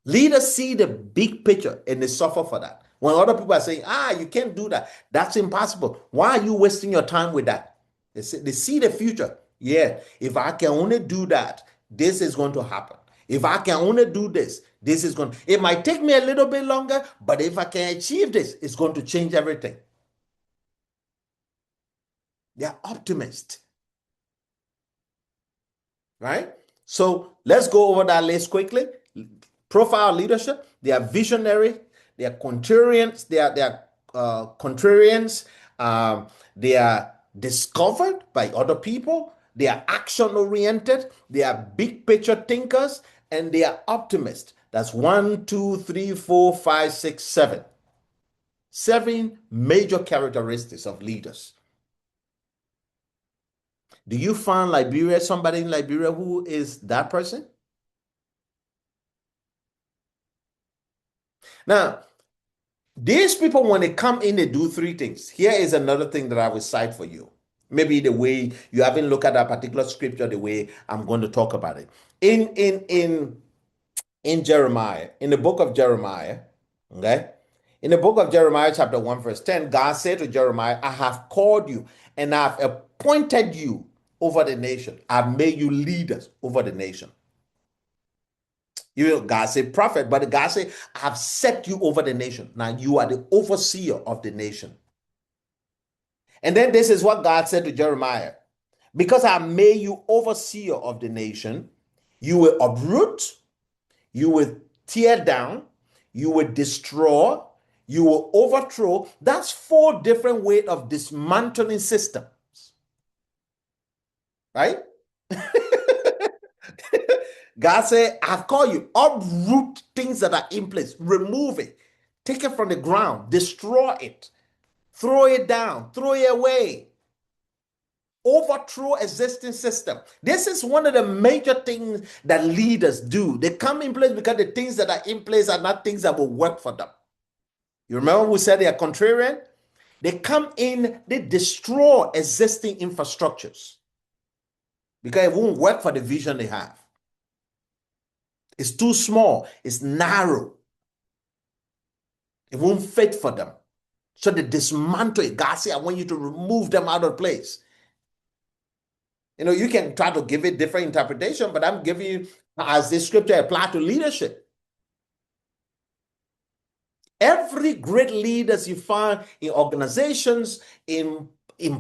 Leaders see the big picture and they suffer for that. When other people are saying, you can't do that, that's impossible. Why are you wasting your time with that? They see the future. Yeah, if I can only do that, this is going to happen. If I can only do this, this is going to, it might take me a little bit longer, but if I can achieve this, it's going to change everything. They're optimists, right? So let's go over that list quickly. Profile leadership, they are visionary, they are contrarians, contrarians, they are discovered by other people, they are action oriented, they are big picture thinkers, and they are optimists. That's 1, 2, 3, 4, 5, 6, 7. 7 major characteristics of leaders. Do you find Liberia, somebody in Liberia who is that person? Now, these people, when they come in, they do 3 things. Here is another thing that I will cite for you. Maybe the way you haven't looked at that particular scripture, the way I'm going to talk about it. In Jeremiah, in the book of Jeremiah, okay? In the book of Jeremiah, chapter 1, verse 10, God said to Jeremiah, I have called you and I've appointed you over the nation. I've made you leaders over the nation. You know, God said prophet, but God said, I've set you over the nation. Now you are the overseer of the nation. And then this is what God said to Jeremiah. Because I made you overseer of the nation, you will uproot, you will tear down, you will destroy, you will overthrow. That's 4 different ways of dismantling systems. Right? God said, I've called you, uproot things that are in place, remove it, take it from the ground, destroy it, throw it down, throw it away, overthrow existing system. This is one of the major things that leaders do. They come in place because the things that are in place are not things that will work for them. You remember we said they are contrarian? They come in, they destroy existing infrastructures because it won't work for the vision they have. It's too small. It's narrow. It won't fit for them. So they dismantle it. God said, I want you to remove them out of place. You can try to give it different interpretation, but I'm giving you as this scripture apply to leadership. Every great leaders you find in organizations, in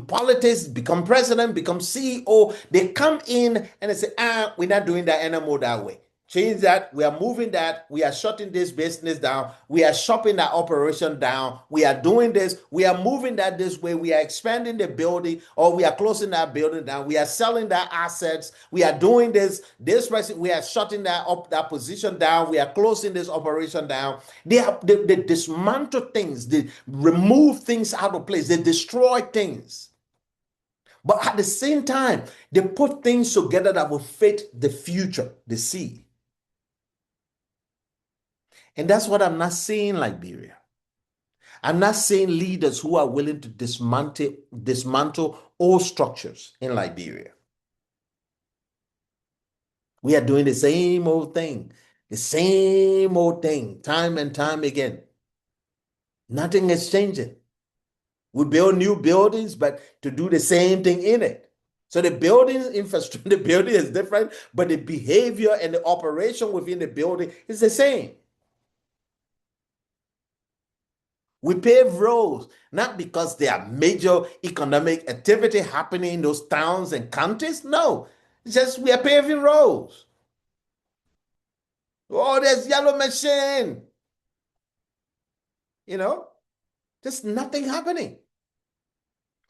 politics, become president, become CEO, they come in and they say, we're not doing that anymore that way. Change that. We are moving that. We are shutting this business down. We are shutting that operation down. We are doing this. We are moving that this way. We are expanding the building, or we are closing that building down. We are selling that assets. We are doing this. We are shutting that position down. We are closing this operation down. They dismantle things. They remove things out of place. They destroy things. But at the same time, they put things together that will fit the future, the see. And that's what I'm not seeing in Liberia. I'm not seeing leaders who are willing to dismantle all structures in Liberia. We are doing the same old thing, time and time again. Nothing is changing. We build new buildings, but to do the same thing in it. So the building infrastructure, the building is different, but the behavior and the operation within the building is the same. We pave roads, not because there are major economic activity happening in those towns and counties. No, it's just we are paving roads. Oh, there's yellow machine. There's nothing happening.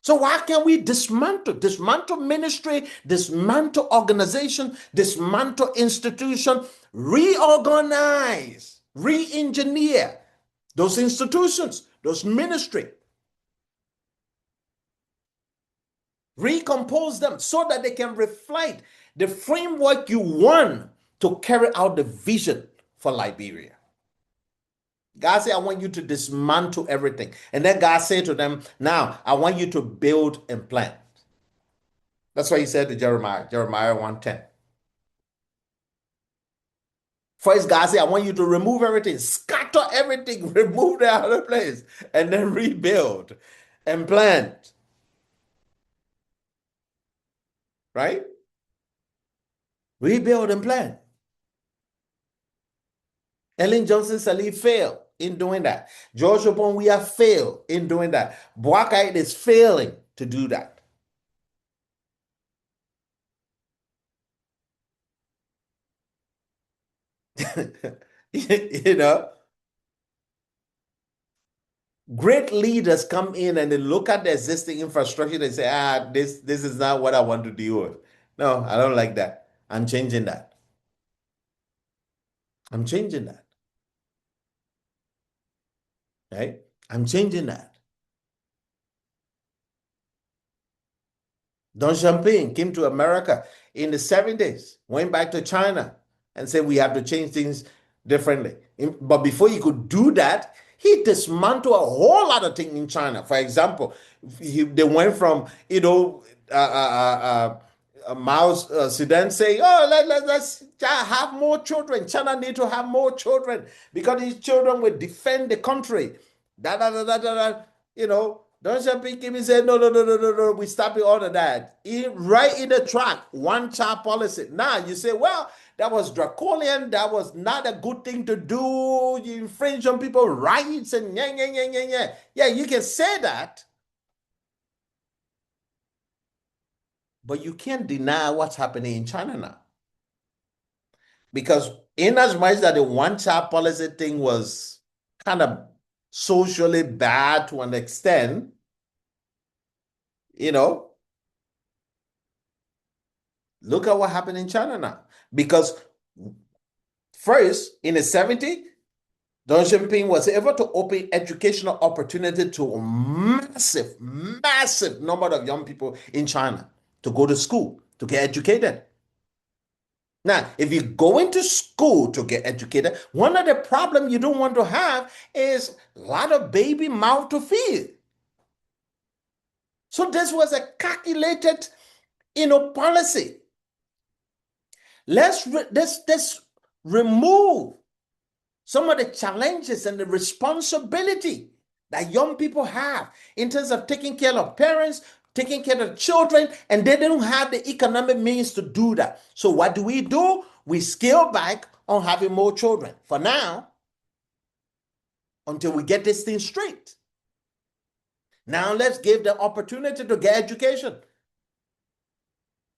So why can't we dismantle ministry, dismantle organization, dismantle institution, reorganize, re-engineer those institutions, those ministry, recompose them so that they can reflect the framework you want to carry out the vision for Liberia. God said, I want you to dismantle everything. And then God said to them, now I want you to build and plant. That's what he said to Jeremiah 1:10. First, God said, I want you to remove everything, scatter everything, remove the other place, and then rebuild and plant. Right? Rebuild and plant. Ellen Johnson Sirleaf failed in doing that. George Oponwia failed in doing that. Boakai is failing to do that. Great leaders come in and they look at the existing infrastructure. They say, this is not what I want to deal with. No, I don't like that. I'm changing that. I'm changing that. Right? I'm changing that. Don Champagne came to America in the 70s, went back to China and said, we have to change things differently. But before he could do that, he dismantled a whole lot of things in China. For example, they went from, Mao Zedong saying, let's have more children. China need to have more children because these children will defend the country. Don't Champagne came and said, no, we stop all of that. Right in the track, one child policy. Now you say, well, that was draconian. That was not a good thing to do. You infringe on people's rights and yeah. Yeah, you can say that. But you can't deny what's happening in China now. Because in as much that the one child policy thing was kind of socially bad to an extent, look at what happened in China now. Because first, in the 70s, Deng Xiaoping was able to open educational opportunity to a massive number of young people in China to go to school, to get educated. Now, if you go into school to get educated, one of the problems you don't want to have is a lot of baby mouth to feed. So this was a calculated, policy. Let's remove some of the challenges and the responsibility that young people have in terms of taking care of parents, taking care of children, and they don't have the economic means to do that. So what do? We scale back on having more children for now until we get this thing straight. Now let's give them opportunity to get education.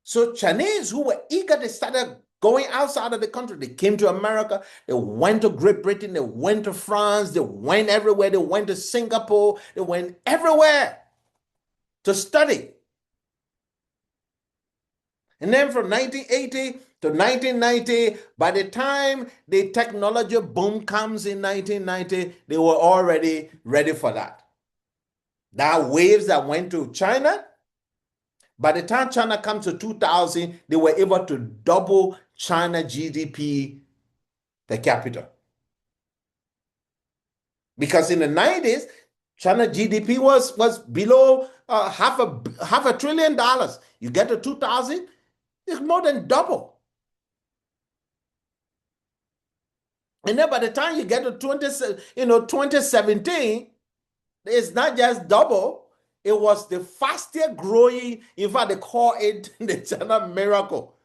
So Chinese who were eager, they started going outside of the country. They came to America. They went to Great Britain. They went to France. They went everywhere. They went to Singapore. They went everywhere to study. And then from 1980 to 1990, by the time the technology boom comes in 1990, they were already ready for that. There are waves that went to China. By the time China comes to 2000, they were able to double China GDP per capita. Because in the 90s, China GDP was below half a trillion dollars. You get to 2000, it's more than double. And then by the time you get to 2017, it's not just double, it was the fastest growing. In fact, they call it the China miracle.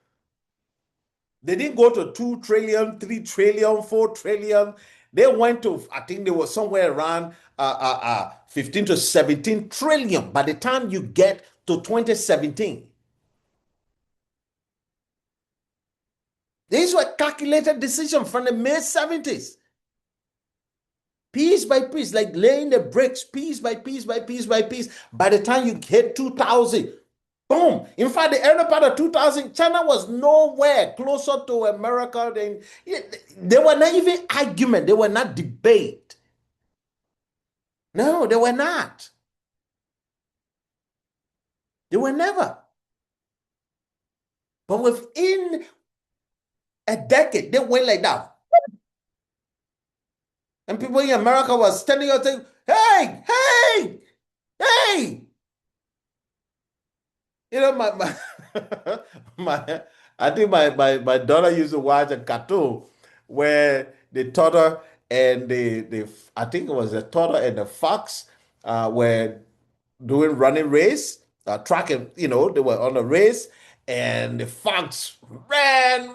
They didn't go to 2 trillion, 3 trillion, 4 trillion. They went to, I think they were somewhere around 15 to 17 trillion by the time you get to 2017. These were calculated decisions from the mid-70s. Piece by piece, like laying the bricks, piece by piece by piece by piece. By the time you hit 2000, boom. In fact, the early part of 2000, China was nowhere closer to America than, they were not even argument. They were not debate. No, they were not. They were never. But within a decade, they went like that. And people in America were standing up saying, hey, hey, hey. You know, my I think my daughter used to watch a cartoon where the turtle and the I think it was the turtle and the fox were doing running race, tracking, they were on a race, and the fox ran,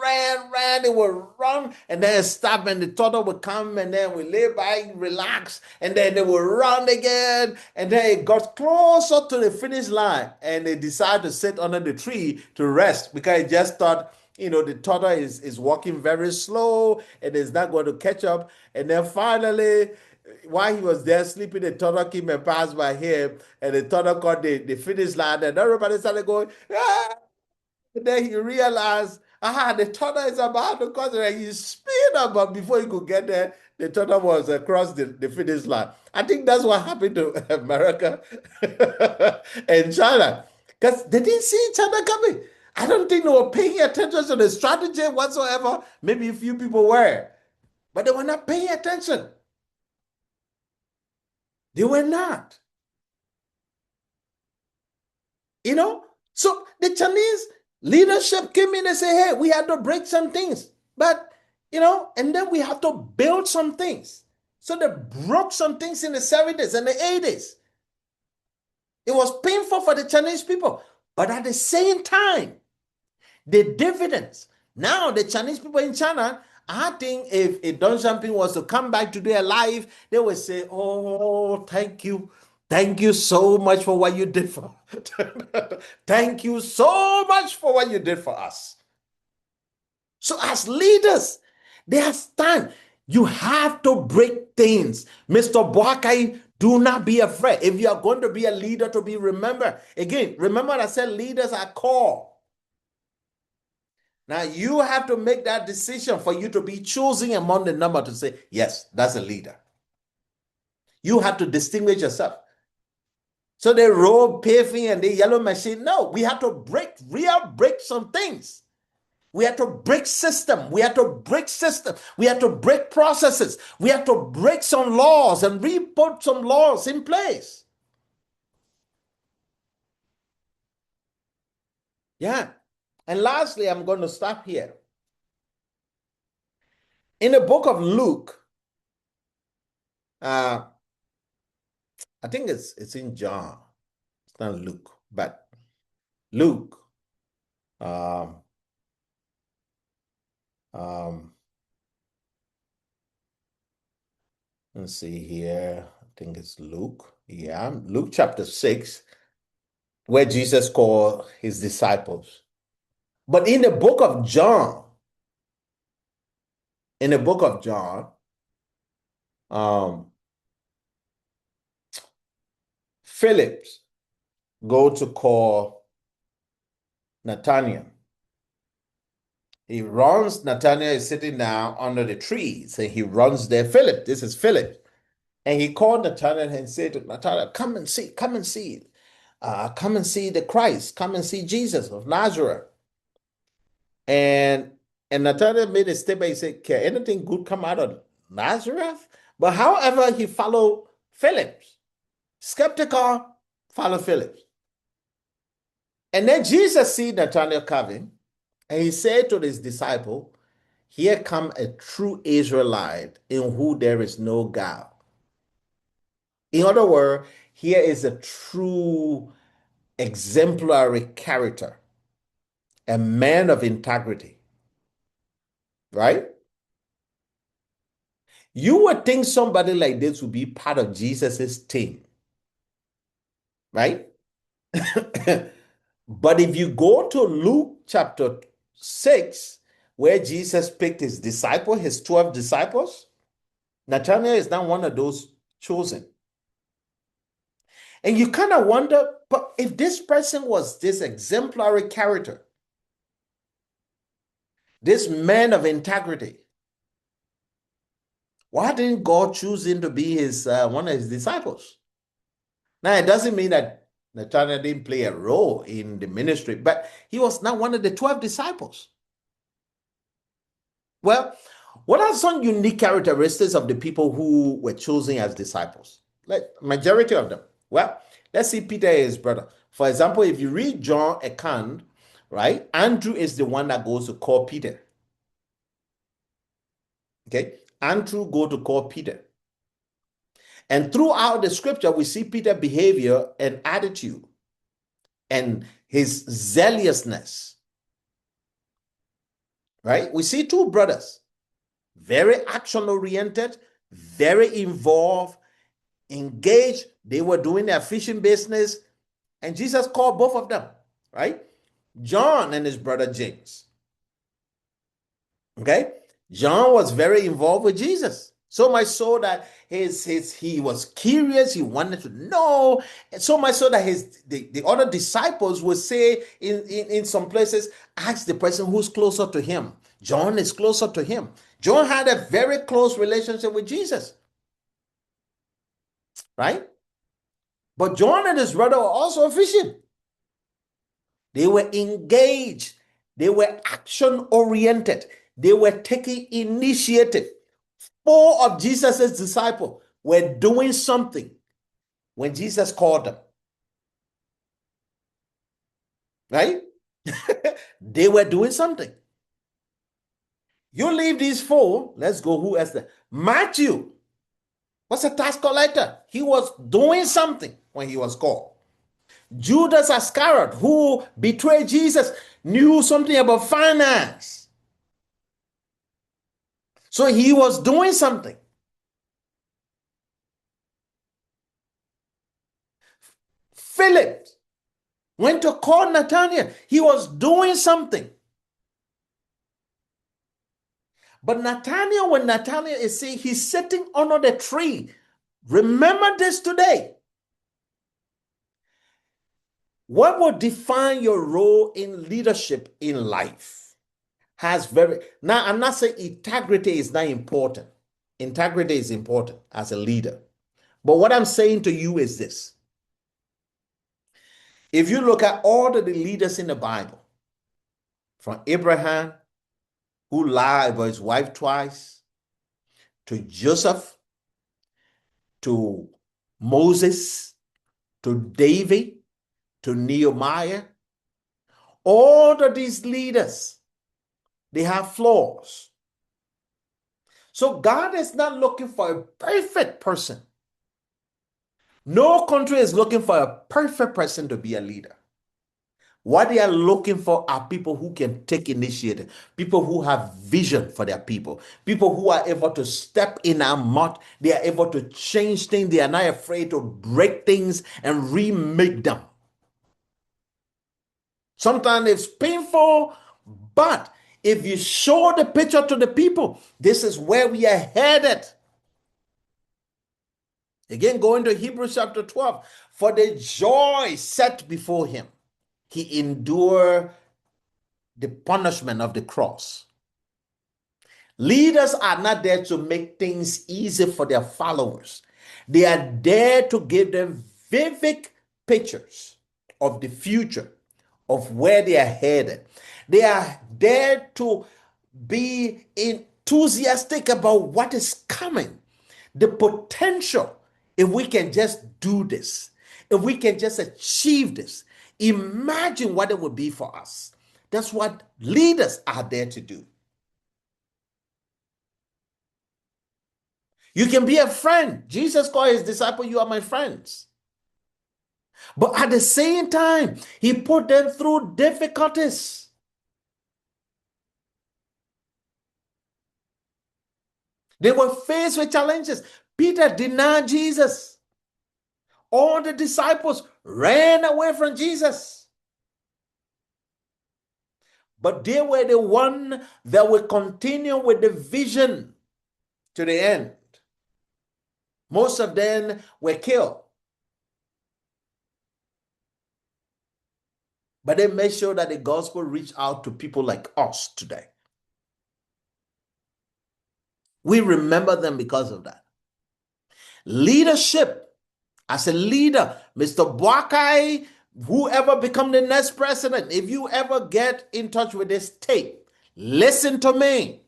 they would run, and then stop, and the turtle would come, and then we lay by, relax, and then they would run again, and then it got closer to the finish line, and they decided to sit under the tree to rest because it just thought, the turtle is walking very slow and is not going to catch up. And then finally, while he was there sleeping, the turtle came and passed by him, and the turtle caught the finish line, and everybody started going, ah! And then he realized, the turtle is about to cross it, and he speed up, but before he could get there, the turtle was across the finish line. I think that's what happened to America and China, because they didn't see China coming. I don't think they were paying attention to the strategy whatsoever. Maybe a few people were, but they were not paying attention. They were not. So the Chinese leadership came in and said, hey, we have to break some things. But, and then we have to build some things. So they broke some things in the 70s and the 80s. It was painful for the Chinese people. But at the same time, the dividends. Now, the Chinese people in China, I think if Deng Xiaoping was to come back today alive, they would say, oh, thank you. Thank you so much for what you did for Thank you so much for what you did for us. So as leaders, there's time. You have to break things. Mr. Boakai, do not be afraid. If you are going to be a leader to be remembered, again, remember I said leaders are called. Now you have to make that decision for you to be choosing among the number to say, yes, that's a leader. You have to distinguish yourself. So the road paving and the yellow machine, no, we have to break some things. We have to break system. We have to break system. We have to break processes. We have to break some laws and re-put some laws in place. Yeah. And lastly, I'm going to stop here. In the book of Luke, uh, I think it's in John. It's not Luke, but Luke. Um, um, let's see here. I think it's Luke. Yeah, Luke chapter 6, where Jesus called his disciples. But in the book of John, um, Philip go to call Nathaniel. He runs, Nathaniel is sitting down under the trees, and he runs there. Philip, this is Philip. And he called Nathaniel and said to Nathaniel, come and see, come and see the Christ, come and see Jesus of Nazareth. And Nathaniel made a statement. He said, can anything good come out of Nazareth? But however, he followed Philip. Skeptical, follow Philip. And then Jesus see Nathanael coming, and he said to his disciple, here come a true Israelite in who there is no guile. In other words, here is a true exemplary character, a man of integrity, right? You would think somebody like this would be part of Jesus's team, right? But if you go to Luke chapter 6, where Jesus picked his disciple, his 12 disciples, Nathanael is not one of those chosen. And you kind of wonder, but if this person was this exemplary character, this man of integrity, why didn't God choose him to be his one of his disciples? Now, it doesn't mean that Nathanael didn't play a role in the ministry, but he was not one of the 12 disciples. Well, what are some unique characteristics of the people who were chosen as disciples? Like majority of them. Well, let's see Peter and his brother. For example, if you read John account, right, Andrew is the one that goes to call Peter. Okay, Andrew go to call Peter. And throughout the scripture, we see Peter's behavior and attitude and his zealousness, right? We see two brothers, very action-oriented, very involved, engaged. They were doing their fishing business, and Jesus called both of them, right? John and his brother James. Okay? John was very involved with Jesus. So much so that he was curious, he wanted to know, and so much so that the other disciples would say in some places, ask the person who's closer to him. John is closer to him. John had a very close relationship with Jesus. Right? But John and his brother were also fishing. They were engaged. They were action-oriented. They were taking initiative. Four of Jesus' disciples were doing something when Jesus called them. Right? They were doing something. You leave these four, let's go, who else there? Matthew was a tax collector. He was doing something when he was called. Judas Iscariot, who betrayed Jesus, knew something about finance. So he was doing something. Philip went to call Nathanael. He was doing something. But Nathanael, when Nathanael is saying he's sitting under the tree, remember this today. What will define your role in leadership in life now, I'm not saying integrity is not important. Integrity is important as a leader. But what I'm saying to you is this. If you look at all of the leaders in the Bible, from Abraham, who lied about his wife twice, to Joseph, to Moses, to David, to Nehemiah, all of these leaders, they have flaws. So God is not looking for a perfect person. No country is looking for a perfect person to be a leader. What they are looking for are people who can take initiative, people who have vision for their people who are able to step in and mud. They are able to change things. They are not afraid to break things and remake them. Sometimes it's painful, but if you show the picture to the people, this is where we are headed. Again, going to Hebrews chapter 12. For the joy set before him, he endured the punishment of the cross. Leaders are not there to make things easy for their followers. They are there to give them vivid pictures of the future, of where they are headed. They are there to be enthusiastic about what is coming, the potential. If we can just do this, if we can just achieve this, imagine what it would be for us. That's what leaders are there to do. You can be a friend. Jesus called his disciples, you are my friends. But at the same time, he put them through difficulties. They were faced with challenges. Peter denied Jesus. All the disciples ran away from Jesus. But they were the one that would continue with the vision to the end. Most of them were killed. But they made sure that the gospel reached out to people like us today. We remember them because of that. Leadership, as a leader, Mr. Boakai, whoever become the next president, if you ever get in touch with this tape, listen to me.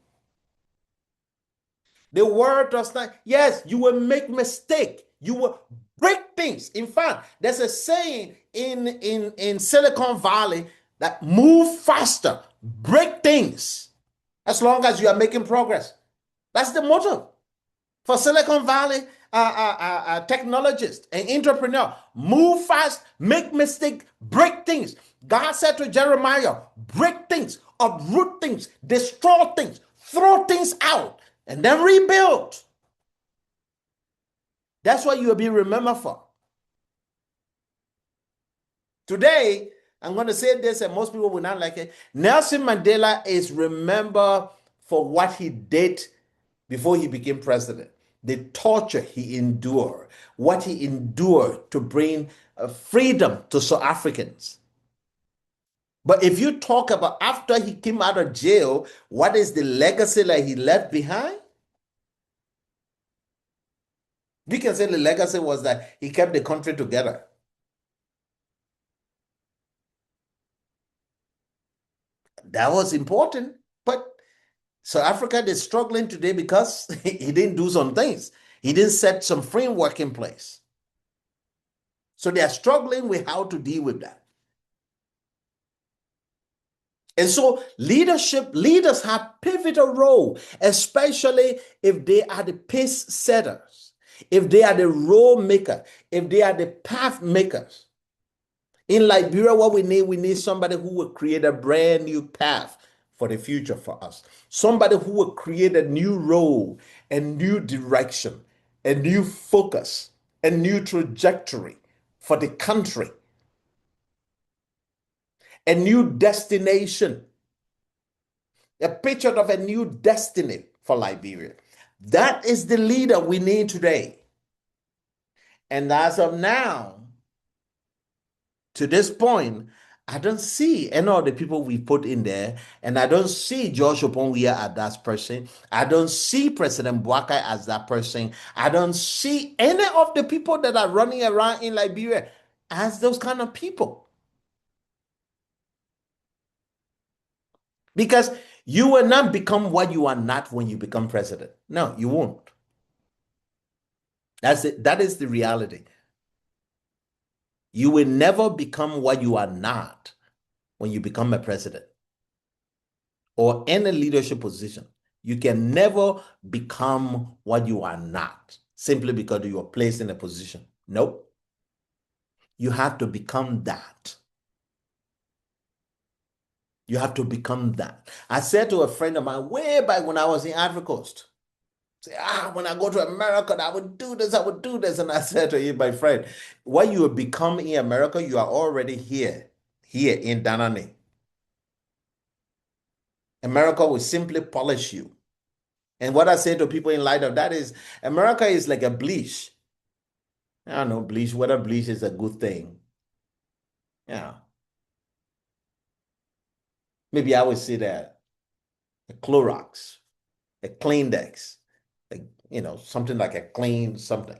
The word does not, yes, you will make mistake. You will break things. In fact, there's a saying in Silicon Valley that move faster, break things, as long as you are making progress. That's the motto for Silicon Valley technologists and entrepreneur. Move fast, make mistake, break things. God said to Jeremiah, break things, uproot things, destroy things, throw things out, and then rebuild. That's what you will be remembered for. Today, I'm going to say this, and most people will not like it. Nelson Mandela is remembered for what he did before he became president. The torture he endured, what he endured to bring freedom to South Africans. But if you talk about after he came out of jail, what is the legacy that he left behind? We can say the legacy was that he kept the country together. That was important. But South Africa is struggling today because he didn't do some things. He didn't set some framework in place. So they are struggling with how to deal with that. And so leaders have pivotal role, especially if they are the pace setters, if they are the role maker, if they are the path makers. In Liberia, what we need somebody who will create a brand new path for the future for us. Somebody who will create a new role, a new direction, a new focus, a new trajectory for the country, a new destination, a picture of a new destiny for Liberia. That is the leader we need today. And as of now, to this point, I don't see any of the people we put in there, and I don't see George Oponwia as that person. I don't see President Boakai as that person. I don't see any of the people that are running around in Liberia as those kind of people. Because you will not become what you are not when you become president. No, you won't. That's it. That is the reality. You will never become what you are not when you become a president or any leadership position. You can never become what you are not simply because you are placed in a position. Nope. You have to become that. You have to become that. I said to a friend of mine way back when I was in Ivory Coast, say, when I go to America, I would do this, I would do this. And I said to him, my friend, what you have become in America, you are already here in Danane. America will simply polish you. And what I say to people in light of that is, America is like a bleach. I don't know, bleach, whether bleach is a good thing. Yeah. Maybe I would say that a Clorox, a Kleenex, like, something like a clean something.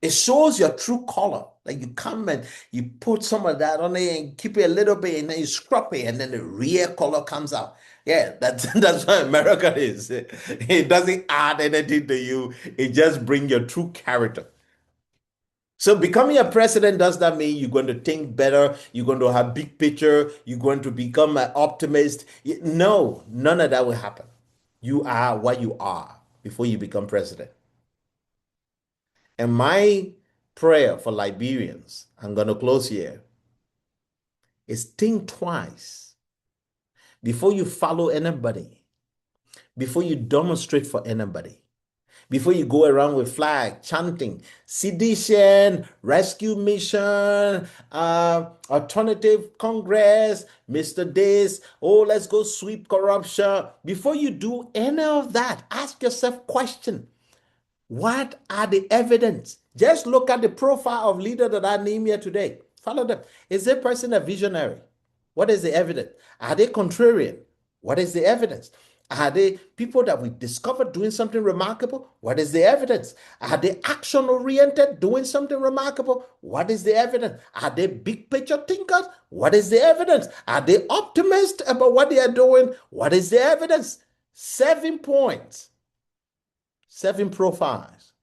It shows your true color. Like you come and you put some of that on it and keep it a little bit and then you scrub it and then the real color comes out. Yeah, that's what America is. It doesn't add anything to you. It just brings your true character. So becoming a president, does that mean you're going to think better? You're going to have big picture? You're going to become an optimist? No, none of that will happen. You are what you are before you become president. And my prayer for Liberians, I'm going to close here, is think twice before you follow anybody, before you demonstrate for anybody, before you go around with flag chanting sedition, rescue mission, alternative Congress, Mr. This, oh, let's go sweep corruption. Before you do any of that, ask yourself question. What are the evidence? Just look at the profile of leader that I name here today. Follow them. Is this person a visionary? What is the evidence? Are they contrarian? What is the evidence? Are they people that we discovered doing something remarkable? What is the evidence? Are they action oriented, doing something remarkable? What is the evidence? Are they big picture thinkers? What is the evidence? Are they optimists about what they are doing? What is the evidence? 7 points, 7 profiles,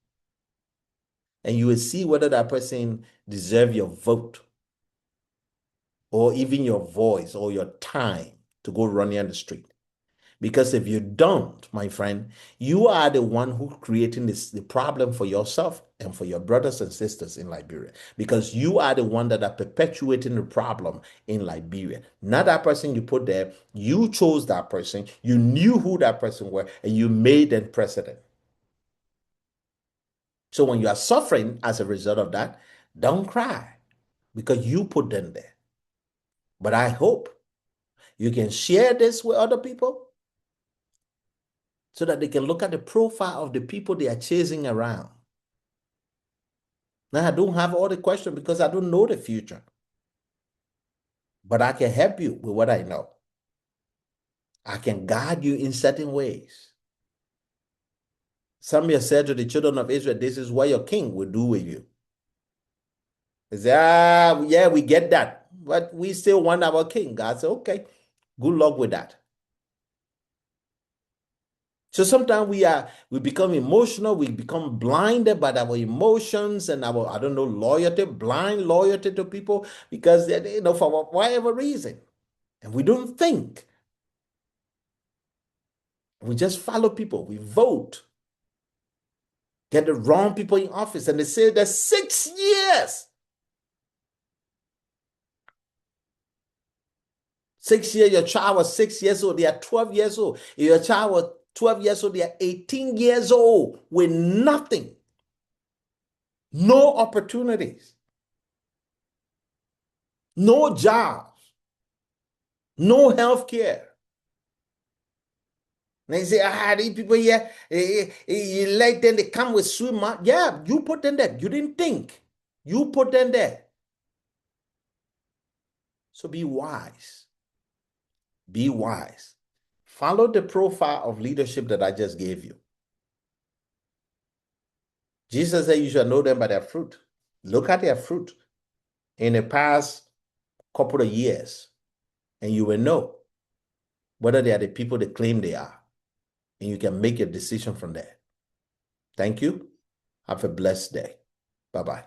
and you will see whether that person deserves your vote or even your voice or your time to go running on the street. Because if you don't, my friend, you are the one who creating the problem for yourself and for your brothers and sisters in Liberia. Because you are the one that are perpetuating the problem in Liberia. Not that person you put there. You chose that person. You knew who that person were, and you made them president. So when you are suffering as a result of that, don't cry because you put them there. But I hope you can share this with other people so that they can look at the profile of the people they are chasing around. Now, I don't have all the questions because I don't know the future, but I can help you with what I know. I can guide you in certain ways. Samuel said to the children of Israel, this is what your king will do with you. They said, yeah, we get that, but we still want our king. God said, okay, good luck with that. So sometimes we become emotional, we become blinded by our emotions and our, I don't know, loyalty, blind loyalty to people because for whatever reason. And we don't think. We just follow people. We vote. Get the wrong people in office. And they say that 6 years. 6 years, your child was 6 years old. They are 12 years old. If your child was 12 years old, they are 18 years old with nothing. No opportunities. No jobs. No health care. And they say, these people here, you like them, they come with swimmer. Yeah, you put them there. You didn't think. You put them there. So be wise. Be wise. Follow the profile of leadership that I just gave you. Jesus said you shall know them by their fruit. Look at their fruit in the past couple of years, and you will know whether they are the people they claim they are. And you can make a decision from there. Thank you. Have a blessed day. Bye-bye.